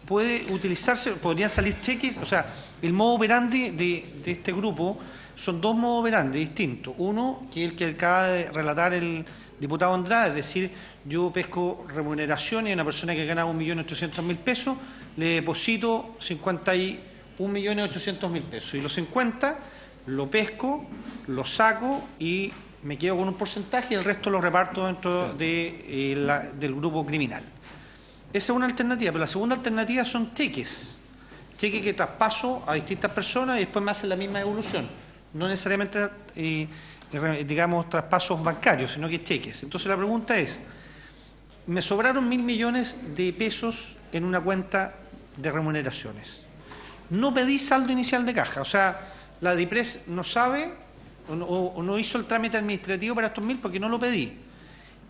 Speaker 1: ¿Puede utilizarse? ¿Podrían salir cheques? O sea, el modo operandi de este grupo son dos modos operandi distintos. Uno, que es el que acaba de relatar el diputado Andrade, es decir, yo pesco remuneraciones a una persona que gana 1.800.000 pesos, le deposito 51.800.000 pesos, y los 50 lo pesco, lo saco y me quedo con un porcentaje y el resto lo reparto dentro del grupo criminal. Esa es una alternativa, pero la segunda alternativa son cheques que traspaso a distintas personas y después me hacen la misma devolución. No necesariamente, digamos, traspasos bancarios, sino que cheques. Entonces la pregunta es, me sobraron 1.000 millones de pesos en una cuenta de remuneraciones. No pedí saldo inicial de caja, o sea, la DIPRES no sabe o no hizo el trámite administrativo para estos 1.000 porque no lo pedí.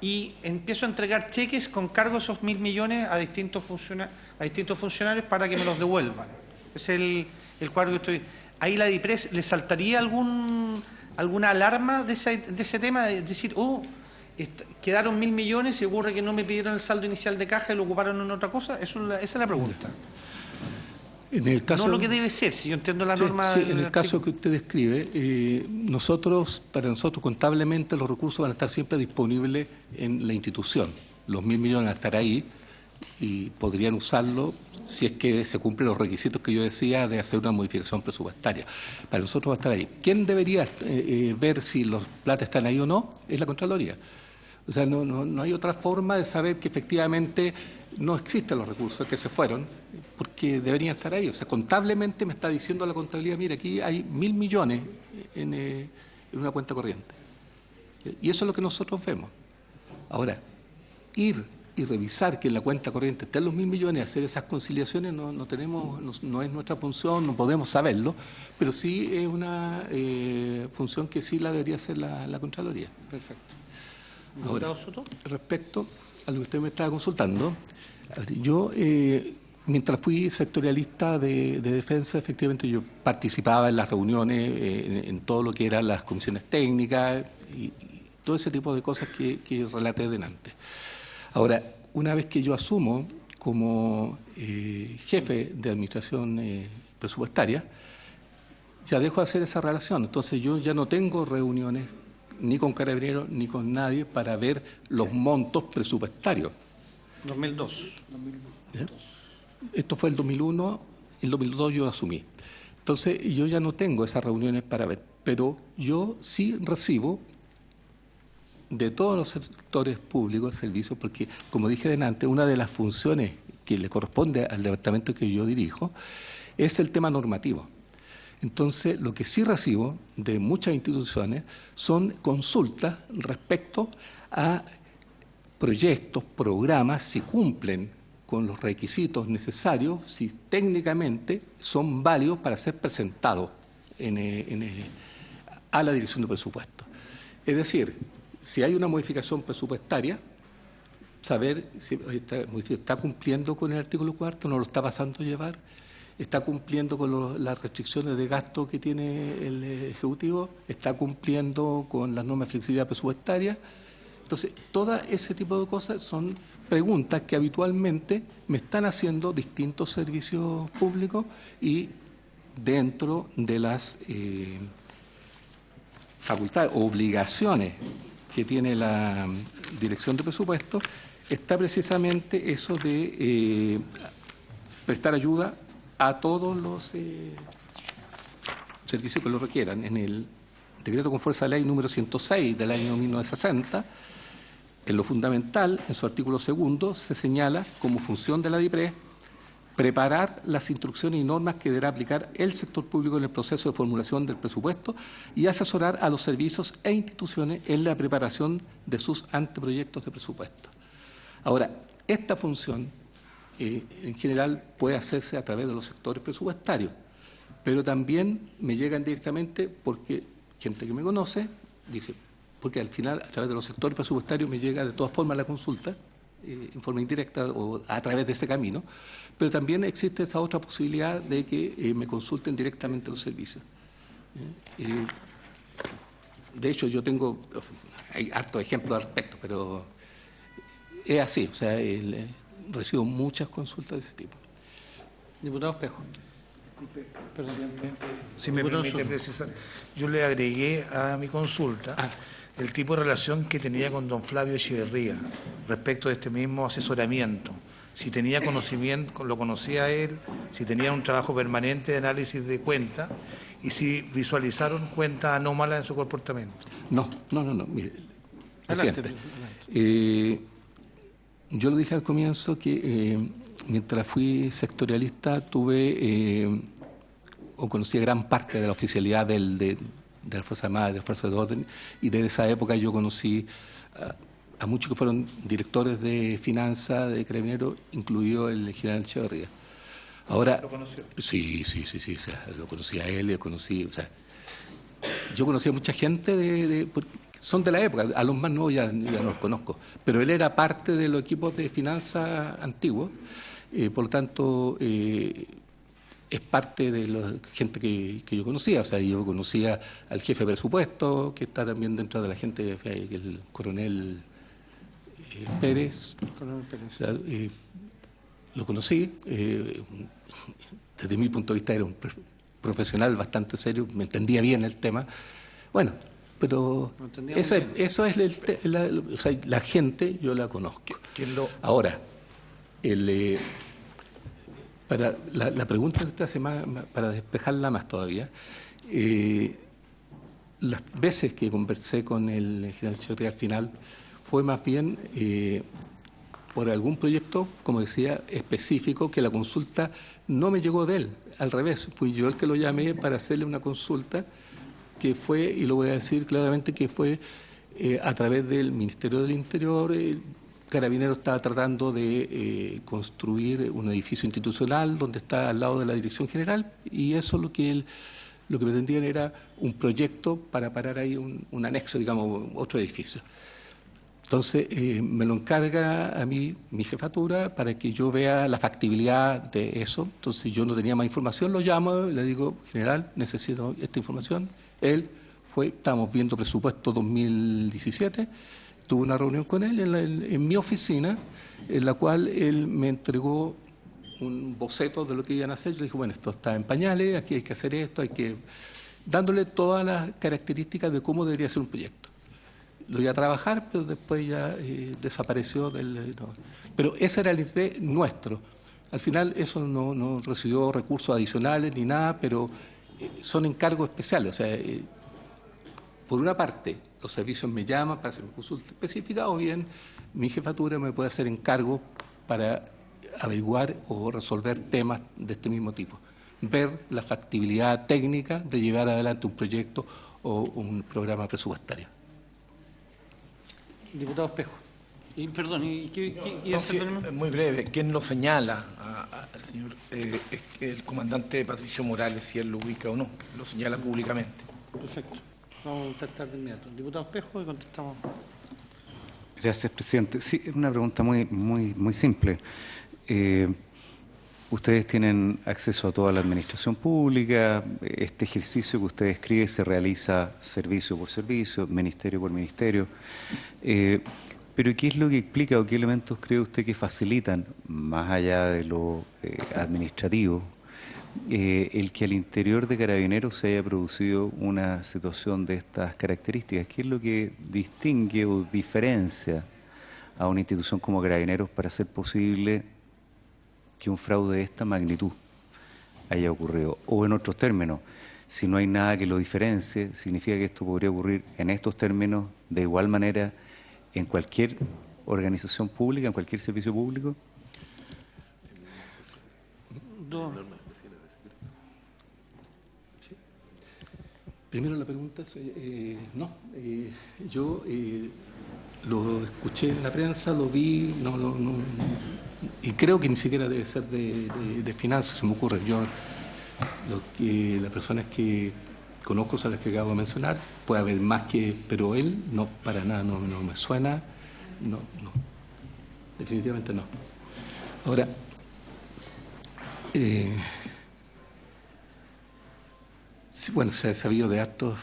Speaker 1: Y empiezo a entregar cheques con cargo esos 1.000 millones a distintos funcionarios para que me los devuelvan. Es el cuadro que estoy... Ahí la DIPRES, ¿le saltaría alguna alarma de ese tema? De decir, quedaron 1.000 millones y ocurre que no me pidieron el saldo inicial de caja y lo ocuparon en otra cosa. Esa es la pregunta.
Speaker 6: En el caso,
Speaker 1: no lo que debe ser, si yo entiendo la norma...
Speaker 6: Sí, en el caso que usted describe, para nosotros contablemente los recursos van a estar siempre disponibles en la institución. Los 1.000 millones van a estar ahí y podrían usarlo si es que se cumplen los requisitos que yo decía de hacer una modificación presupuestaria. Para nosotros va a estar ahí. ¿Quién debería ver si los plata están ahí o no? Es la Contraloría. O sea, no hay otra forma de saber que efectivamente no existen los recursos que se fueron, porque deberían estar ahí. O sea, contablemente me está diciendo la contabilidad, mira, aquí hay 1.000 millones en una cuenta corriente. Y eso es lo que nosotros vemos. Ahora, ir y revisar que en la cuenta corriente estén los 1.000 millones, hacer esas conciliaciones, no es nuestra función, no podemos saberlo, pero sí es una función que sí la debería hacer la Contraloría.
Speaker 1: Perfecto.
Speaker 6: Ahora, respecto a lo que usted me estaba consultando, yo, mientras fui sectorialista de defensa, efectivamente yo participaba en las reuniones, en todo lo que eran las comisiones técnicas y todo ese tipo de cosas que relaté delante. Ahora, una vez que yo asumo como jefe de administración presupuestaria, ya dejo de hacer esa relación. Entonces yo ya no tengo reuniones ni con Carabineros ni con nadie para ver los montos presupuestarios.
Speaker 1: 2002.
Speaker 6: ¿Eh? Esto fue el 2001, el 2002 yo asumí. Entonces yo ya no tengo esas reuniones para ver, pero yo sí recibo de todos los sectores públicos servicios, porque como dije delante, una de las funciones que le corresponde al departamento que yo dirijo es el tema normativo. Entonces, lo que sí recibo de muchas instituciones son consultas respecto a proyectos, programas, si cumplen con los requisitos necesarios, si técnicamente son válidos para ser presentados a la Dirección de Presupuestos. Es decir, si hay una modificación presupuestaria, saber si está cumpliendo con el artículo 4, no lo está pasando a llevar, está cumpliendo con las restricciones de gasto que tiene el Ejecutivo, está cumpliendo con las normas de flexibilidad presupuestaria. Entonces, todo ese tipo de cosas son preguntas que habitualmente me están haciendo distintos servicios públicos y dentro de las facultades, obligaciones que tiene la Dirección de Presupuestos, está precisamente eso de prestar ayuda a todos los servicios que lo requieran. En el decreto con fuerza de ley número 106 del año 1960, en lo fundamental, en su artículo 2, se señala como función de la DIPRES preparar las instrucciones y normas que deberá aplicar el sector público en el proceso de formulación del presupuesto y asesorar a los servicios e instituciones en la preparación de sus anteproyectos de presupuesto. Ahora, esta función en general puede hacerse a través de los sectores presupuestarios, pero también me llegan directamente porque gente que me conoce dice, porque al final a través de los sectores presupuestarios me llega de todas formas la consulta, en forma indirecta o a través de ese camino, pero también existe esa otra posibilidad de que me consulten directamente los servicios. De hecho, yo hay hartos ejemplos al respecto, pero es así, o sea, recibo muchas consultas de ese tipo.
Speaker 1: Diputado Espejo.
Speaker 3: Disculpe, presidente, si me permite precisar, yo le agregué a mi consulta el tipo de relación que tenía con don Flavio Echeverría respecto de este mismo asesoramiento. Si tenía conocimiento, lo conocía él, si tenía un trabajo permanente de análisis de cuentas y si visualizaron cuentas anómalas en su comportamiento.
Speaker 6: No, mire, presidente. Yo lo dije al comienzo que mientras fui sectorialista tuve o conocí gran parte de la oficialidad de la Fuerza Armada, de la Fuerza de Orden, y desde esa época yo conocí a muchos que fueron directores de finanzas, de Carabineros, incluido el general Echeverría. Ahora,
Speaker 3: ¿Lo conoció?
Speaker 6: Sí, o sea, lo conocí a él, lo conocí, o sea, yo conocía mucha gente porque son de la época, a los más nuevos ya no los conozco, pero él era parte de los equipos de finanzas antiguos, por lo tanto es parte de la gente que yo conocía. O sea, yo conocía al jefe de presupuesto, que está también dentro de la gente, el coronel Pérez. O sea, lo conocí, desde mi punto de vista era un profesional bastante serio, me entendía bien el tema. Bueno, pero eso es o sea, la gente yo la conozco. Ahora, para la pregunta que usted hace más, para despejarla más todavía, las veces que conversé con el general Chicote al final fue más bien por algún proyecto, como decía, específico, que la consulta no me llegó de él. Al revés, fui yo el que lo llamé para hacerle una consulta que fue, y lo voy a decir claramente, que fue a través del Ministerio del Interior. Carabineros estaba tratando de construir un edificio institucional donde está al lado de la Dirección General, y eso lo que pretendían era un proyecto para parar ahí un anexo, digamos, otro edificio. Entonces me lo encarga a mí mi jefatura para que yo vea la factibilidad de eso. Entonces yo no tenía más información, lo llamo y le digo, general, necesito esta información. Él estábamos viendo presupuesto 2017, tuve una reunión con él en mi oficina, en la cual él me entregó un boceto de lo que iban a hacer. Yo dije, bueno, esto está en pañales, aquí hay que hacer esto, dándole todas las características de cómo debería ser un proyecto. Lo iba a trabajar, pero después ya desapareció Pero ese era el interés nuestro. Al final eso no recibió recursos adicionales ni nada, pero son encargos especiales. O sea, por una parte, los servicios me llaman para hacer una consulta específica, o bien mi jefatura me puede hacer encargos para averiguar o resolver temas de este mismo tipo. Ver la factibilidad técnica de llevar adelante un proyecto o un programa presupuestario.
Speaker 1: Diputado Espejo. Perdón,
Speaker 8: muy breve. ¿Quién lo señala al señor? Es que el comandante Patricio Morales, si él lo ubica o no, lo señala públicamente.
Speaker 1: Perfecto. Vamos a contestar de inmediato. Diputado Espejo, y contestamos.
Speaker 9: Gracias, presidente. Sí, es una pregunta muy simple. Ustedes tienen acceso a toda la administración pública. Este ejercicio que usted describe se realiza servicio por servicio, ministerio por ministerio. Pero ¿qué es lo que explica o qué elementos cree usted que facilitan, más allá de lo administrativo, el que al interior de Carabineros se haya producido una situación de estas características? ¿Qué es lo que distingue o diferencia a una institución como Carabineros para hacer posible que un fraude de esta magnitud haya ocurrido? O en otros términos, si no hay nada que lo diferencie, ¿significa que esto podría ocurrir en estos términos de igual manera en cualquier organización pública, en cualquier servicio público?
Speaker 6: Primero la pregunta es, no, yo lo escuché en la prensa, lo vi, y creo que ni siquiera debe ser de finanzas, se me ocurre. Las personas que conozco son las que acabo de mencionar, puede haber más pero él no, para nada, no me suena, no, definitivamente no. Ahora, bueno, se ha sabido de hartos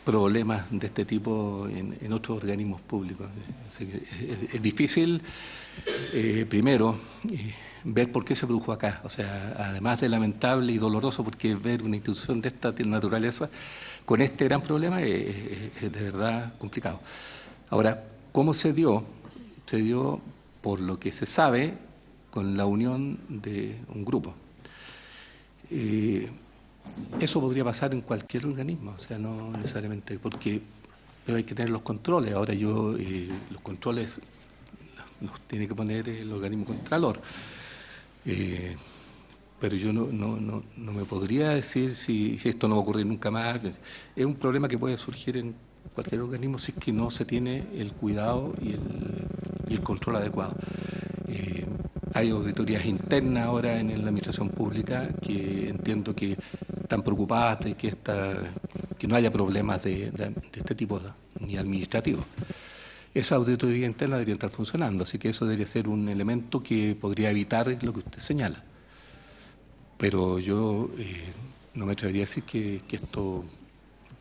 Speaker 6: problemas de este tipo en otros organismos públicos. Es difícil, primero, ver por qué se produjo acá. O sea, además de lamentable y doloroso, porque ver una institución de esta naturaleza con este gran problema es de verdad complicado. Ahora, ¿cómo se dio? Se dio, por lo que se sabe, con la unión de un grupo. Eso podría pasar en cualquier organismo, o sea, no necesariamente, pero hay que tener los controles. Ahora los controles los tiene que poner el organismo contralor. Pero yo no me podría decir si esto no va a ocurrir nunca más. Es un problema que puede surgir en cualquier organismo si es que no se tiene el cuidado y el control adecuado. Hay auditorías internas ahora en la administración pública que entiendo que están preocupadas de que no haya problemas de este tipo ni administrativos. Esa auditoría interna debería estar funcionando, así que eso debería ser un elemento que podría evitar lo que usted señala. Pero yo no me atrevería a decir que esto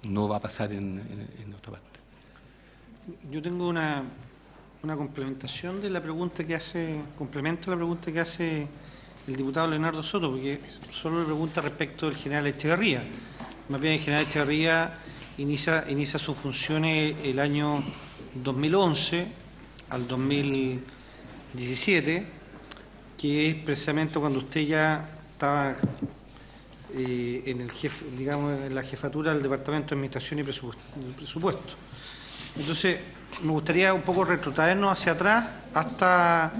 Speaker 6: no va a pasar en otra parte.
Speaker 1: Yo tengo una complementación de la pregunta que hace, complemento la pregunta que hace el diputado Leonardo Soto, porque solo le pregunta respecto del general Echeverría. Más bien el general Echeverría inicia sus funciones el año 2011 al 2017, que es precisamente cuando usted ya estaba en la jefatura del Departamento de Administración y Presupuesto. Entonces, me gustaría un poco retrotraernos hacia atrás hasta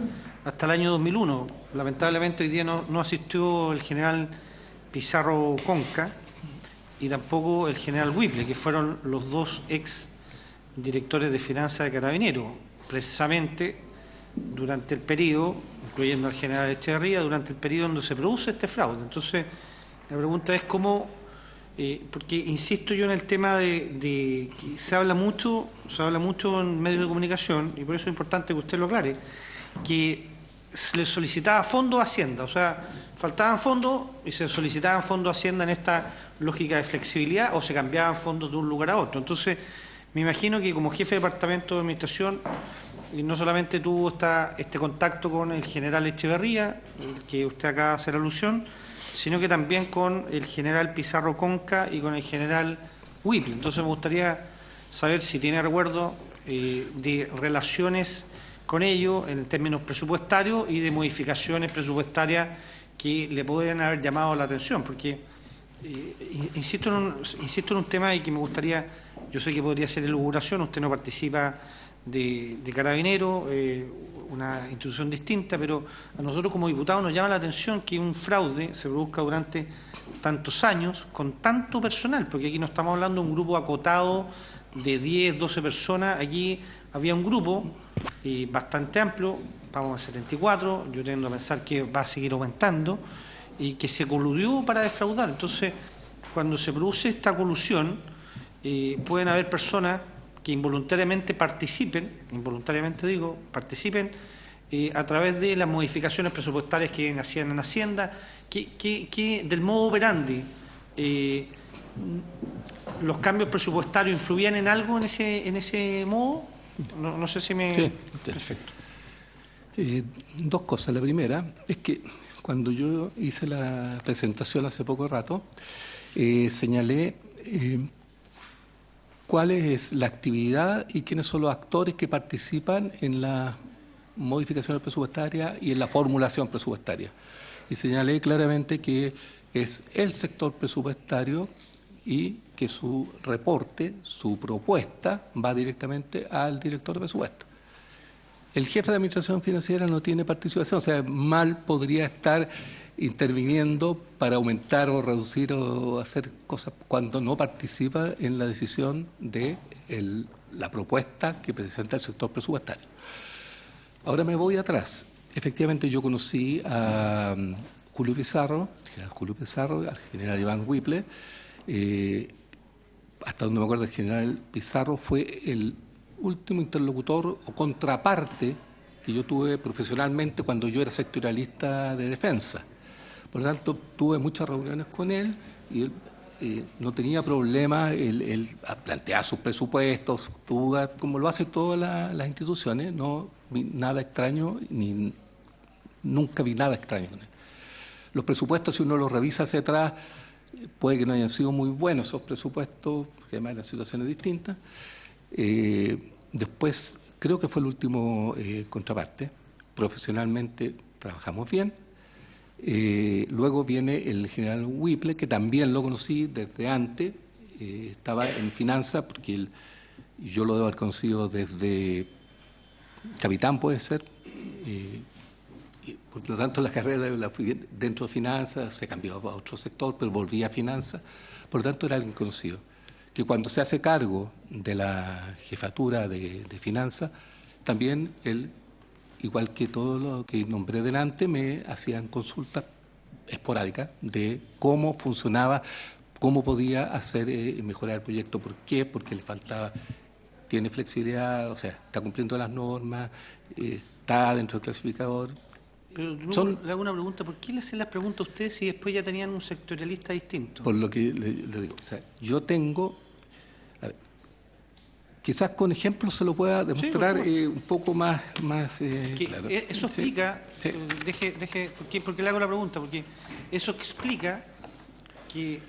Speaker 1: el año 2001. Lamentablemente hoy día no asistió el general Pizarro Conca y tampoco el general Whipple, que fueron los dos ex directores de finanzas de Carabineros, precisamente durante el periodo, incluyendo al general Echeverría, durante el periodo donde se produce este fraude. Entonces, la pregunta es cómo, porque insisto yo en el tema de que se habla mucho en medios de comunicación, y por eso es importante que usted lo aclare, que se le solicitaba fondos a Hacienda, o sea, faltaban fondos y se solicitaban fondos a Hacienda en esta lógica de flexibilidad, o se cambiaban fondos de un lugar a otro. Entonces, me imagino que como jefe de departamento de administración, no solamente tuvo este contacto con el general Echeverría, el que usted acaba de hacer alusión, sino que también con el general Pizarro Conca y con el general Whipple. Entonces me gustaría saber si tiene recuerdo de relaciones con ellos en términos presupuestarios y de modificaciones presupuestarias que le podrían haber llamado la atención, porque insisto en un tema y que me gustaría, yo sé que podría ser elucubración, usted no participa de Carabineros, una institución distinta, pero a nosotros como diputados nos llama la atención que un fraude se produzca durante tantos años con tanto personal, porque aquí no estamos hablando de un grupo acotado de 10, 12 personas, aquí había un grupo bastante amplio, vamos a 74, yo tiendo a pensar que va a seguir aumentando, y que se coludió para defraudar. Entonces, cuando se produce esta colusión, pueden haber personas que involuntariamente participen a través de las modificaciones presupuestarias que hacían en Hacienda, que del modo operandi, los cambios presupuestarios influían en algo en ese modo. No sé si me...
Speaker 6: Sí.
Speaker 1: Perfecto.
Speaker 6: Dos cosas. La primera es que cuando yo hice la presentación hace poco rato, señalé cuál es la actividad y quiénes son los actores que participan en las modificaciones presupuestarias y en la formulación presupuestaria. Y señalé claramente que es el sector presupuestario y que su reporte, su propuesta, va directamente al director de presupuesto. El jefe de administración financiera no tiene participación, o sea, mal podría estar interviniendo para aumentar o reducir o hacer cosas cuando no participa en la decisión de la propuesta que presenta el sector presupuestario. Ahora me voy atrás. Efectivamente, yo conocí a Julio Pizarro, al general Iván Whipple. Hasta donde me acuerdo, el general Pizarro fue el último interlocutor o contraparte que yo tuve profesionalmente cuando yo era sectorialista de defensa. Por lo tanto, tuve muchas reuniones con él y él no tenía problema, él planteaba sus presupuestos, como lo hacen todas las instituciones, no vi nada extraño, nunca vi nada extraño con él. Los presupuestos, si uno los revisa hacia atrás, puede que no hayan sido muy buenos esos presupuestos, porque además eran situaciones distintas. Después, creo que fue el último contraparte. Profesionalmente trabajamos bien. Luego viene el general Whipple, que también lo conocí desde antes. Estaba en finanzas, porque yo lo debo haber conocido desde capitán, puede ser. Por lo tanto, la carrera la fui dentro de finanzas, se cambió a otro sector, pero volví a finanzas. Por lo tanto, era alguien conocido. Que cuando se hace cargo de la jefatura de finanzas, también él, igual que todo lo que nombré delante, me hacían consultas esporádicas de cómo funcionaba, cómo podía hacer mejorar el proyecto. ¿Por qué? Porque le faltaba, tiene flexibilidad, o sea, está cumpliendo las normas, está dentro del clasificador.
Speaker 1: Pero le hago una pregunta, ¿por qué le hacen las preguntas a ustedes si después ya tenían un sectorialista distinto?
Speaker 6: Por lo que le digo, o sea, yo tengo, a ver, quizás con ejemplos se lo pueda demostrar un poco más claro.
Speaker 1: Eso explica,
Speaker 6: Sí.
Speaker 1: ¿por qué le hago la pregunta? Porque eso explica que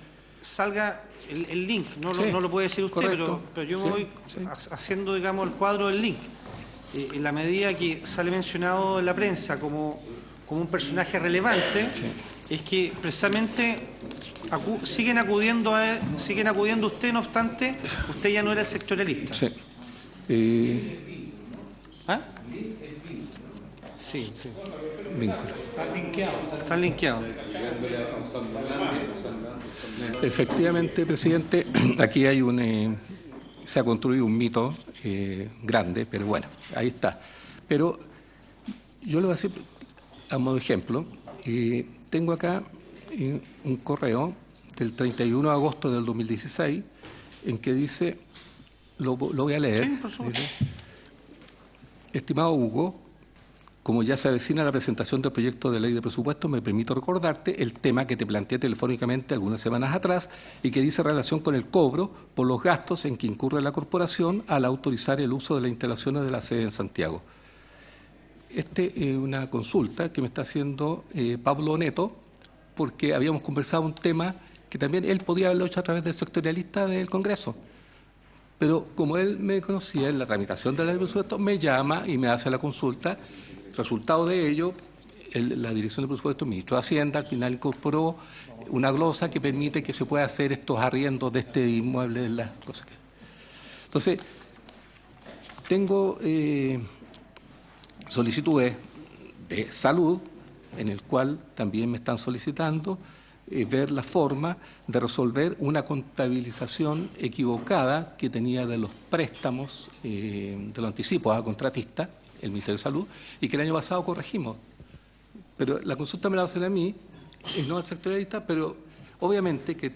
Speaker 1: salga el link, no lo puede decir usted, pero yo voy haciendo, digamos, el cuadro del link. En la medida que sale mencionado en la prensa como un personaje relevante, es que precisamente siguen acudiendo a él, siguen acudiendo a usted, no obstante, usted ya no era el sectorialista.
Speaker 6: Sí.
Speaker 1: ¿Ah? Sí.
Speaker 6: Vínculo.
Speaker 1: Está linkeado.
Speaker 6: Efectivamente, presidente, aquí hay se ha construido un mito grande, pero bueno, ahí está. Pero yo lo voy a decir a modo de ejemplo. Tengo acá un correo del 31 de agosto del 2016 en que dice, lo voy a leer.
Speaker 1: Sí, por supuesto.
Speaker 6: Dice, estimado Hugo, como ya se avecina la presentación del proyecto de ley de presupuesto, me permito recordarte el tema que te planteé telefónicamente algunas semanas atrás y que dice relación con el cobro por los gastos en que incurre la corporación al autorizar el uso de las instalaciones de la sede en Santiago. Es una consulta que me está haciendo Pablo Neto, porque habíamos conversado un tema que también él podía haberlo hecho a través del sectorialista del Congreso. Pero como él me conocía en la tramitación de la ley de presupuesto, me llama y me hace la consulta. Resultado de ello, la Dirección de Presupuesto, el Ministro de Hacienda, al final incorporó una glosa que permite que se pueda hacer estos arriendos de este inmueble, las cosas que... Entonces, tengo solicitudes de salud, en el cual también me están solicitando ver la forma de resolver una contabilización equivocada que tenía de los préstamos, de los anticipos a contratistas, el Ministerio de Salud, y que el año pasado corregimos. Pero la consulta me la hacen a mí, y no al sectorialista, pero obviamente que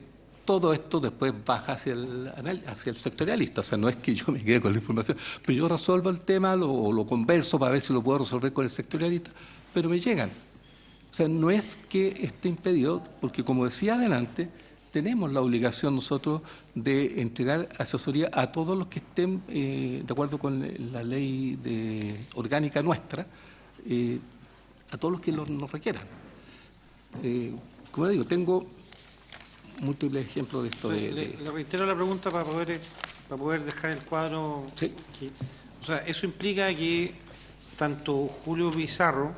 Speaker 6: todo esto después baja hacia el sectorialista. O sea, no es que yo me quede con la información, pero yo resuelvo el tema, lo converso para ver si lo puedo resolver con el sectorialista, pero me llegan. O sea, no es que esté impedido, porque como decía adelante, tenemos la obligación nosotros de entregar asesoría a todos los que estén de acuerdo con la ley orgánica nuestra, a todos los que nos requieran. Como le digo, tengo múltiples ejemplos de esto.
Speaker 1: Le reitero la pregunta para poder dejar el cuadro.
Speaker 6: Sí.
Speaker 1: O sea, eso implica que tanto Julio Pizarro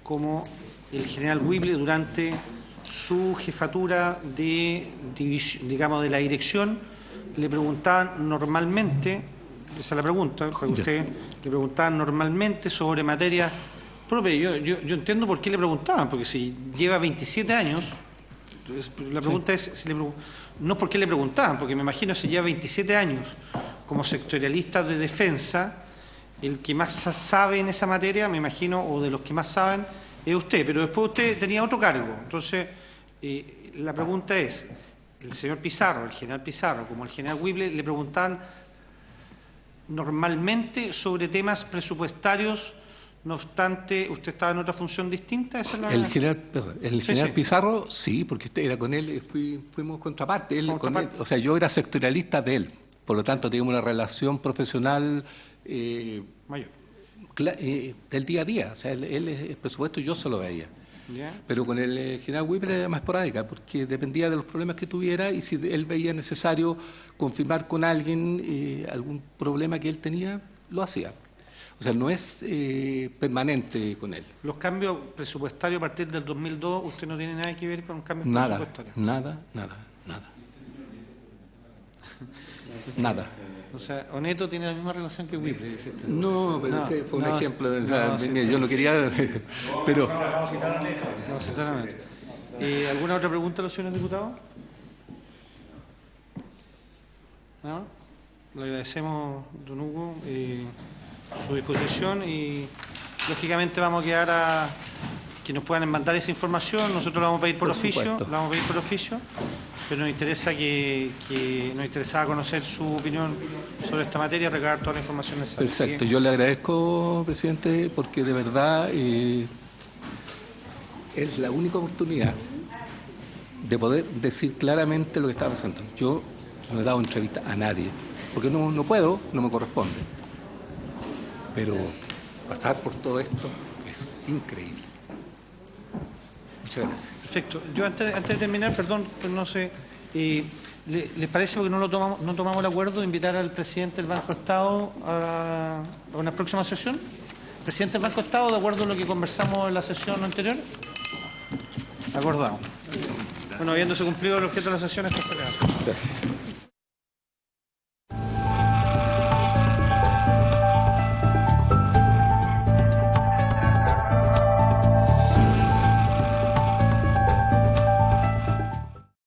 Speaker 1: como el general Whipple, durante su jefatura de la dirección, le preguntaban normalmente, esa es la pregunta para usted, le preguntaban normalmente sobre materias propias. Yo entiendo por qué le preguntaban, porque si lleva 27 años, entonces, la pregunta es, no por qué le preguntaban, porque me imagino si lleva 27 años como sectorialista de defensa, el que más sabe en esa materia, me imagino, o de los que más saben, es usted, pero después usted tenía otro cargo. Entonces, la pregunta es, el señor Pizarro, el general Pizarro, como el general Whipple, le preguntaban normalmente sobre temas presupuestarios, no obstante, ¿usted estaba en otra función distinta? ¿Esa es la...
Speaker 6: El general Pizarro, sí, porque usted era con él, fuimos contraparte. Él, o sea, yo era sectorialista de él, por lo tanto teníamos una relación profesional
Speaker 1: mayor.
Speaker 6: Del día a día. O sea, él el presupuesto yo se lo veía.
Speaker 1: ¿Ya?
Speaker 6: Pero con el general Whipple era más esporádica, porque dependía de los problemas que tuviera y si él veía necesario confirmar con alguien algún problema que él tenía, lo hacía. O sea, no es permanente con él.
Speaker 1: ¿Los cambios presupuestarios a partir del 2002, usted no tiene nada que ver con cambios presupuestarios?
Speaker 6: Nada. Nada.
Speaker 1: O sea, Oneto tiene la misma relación que Whipple.
Speaker 6: No, pero ese fue un ejemplo. Yo no quería... pero...
Speaker 1: No, sinceramente. ¿Alguna otra pregunta a los señores diputados? ¿No? Le agradecemos, don Hugo, su disposición y, lógicamente, vamos a quedar a que nos puedan mandar esa información. Nosotros la vamos a pedir por oficio. pero nos interesaba conocer su opinión sobre esta materia, recabar toda la información necesaria.
Speaker 6: Perfecto, yo le agradezco, presidente, porque de verdad es la única oportunidad de poder decir claramente lo que está pasando. Yo no he dado entrevista a nadie, porque no puedo, no me corresponde. Pero pasar por todo esto es increíble. Muchas gracias.
Speaker 1: Perfecto. Yo antes de terminar, perdón, pues no sé, ¿les parece, porque no tomamos el acuerdo de invitar al presidente del Banco Estado a una próxima sesión? Presidente del Banco Estado, de acuerdo a lo que conversamos en la sesión anterior. Acordado. Bueno, habiéndose cumplido el objeto de la sesión, esto es.
Speaker 6: Gracias.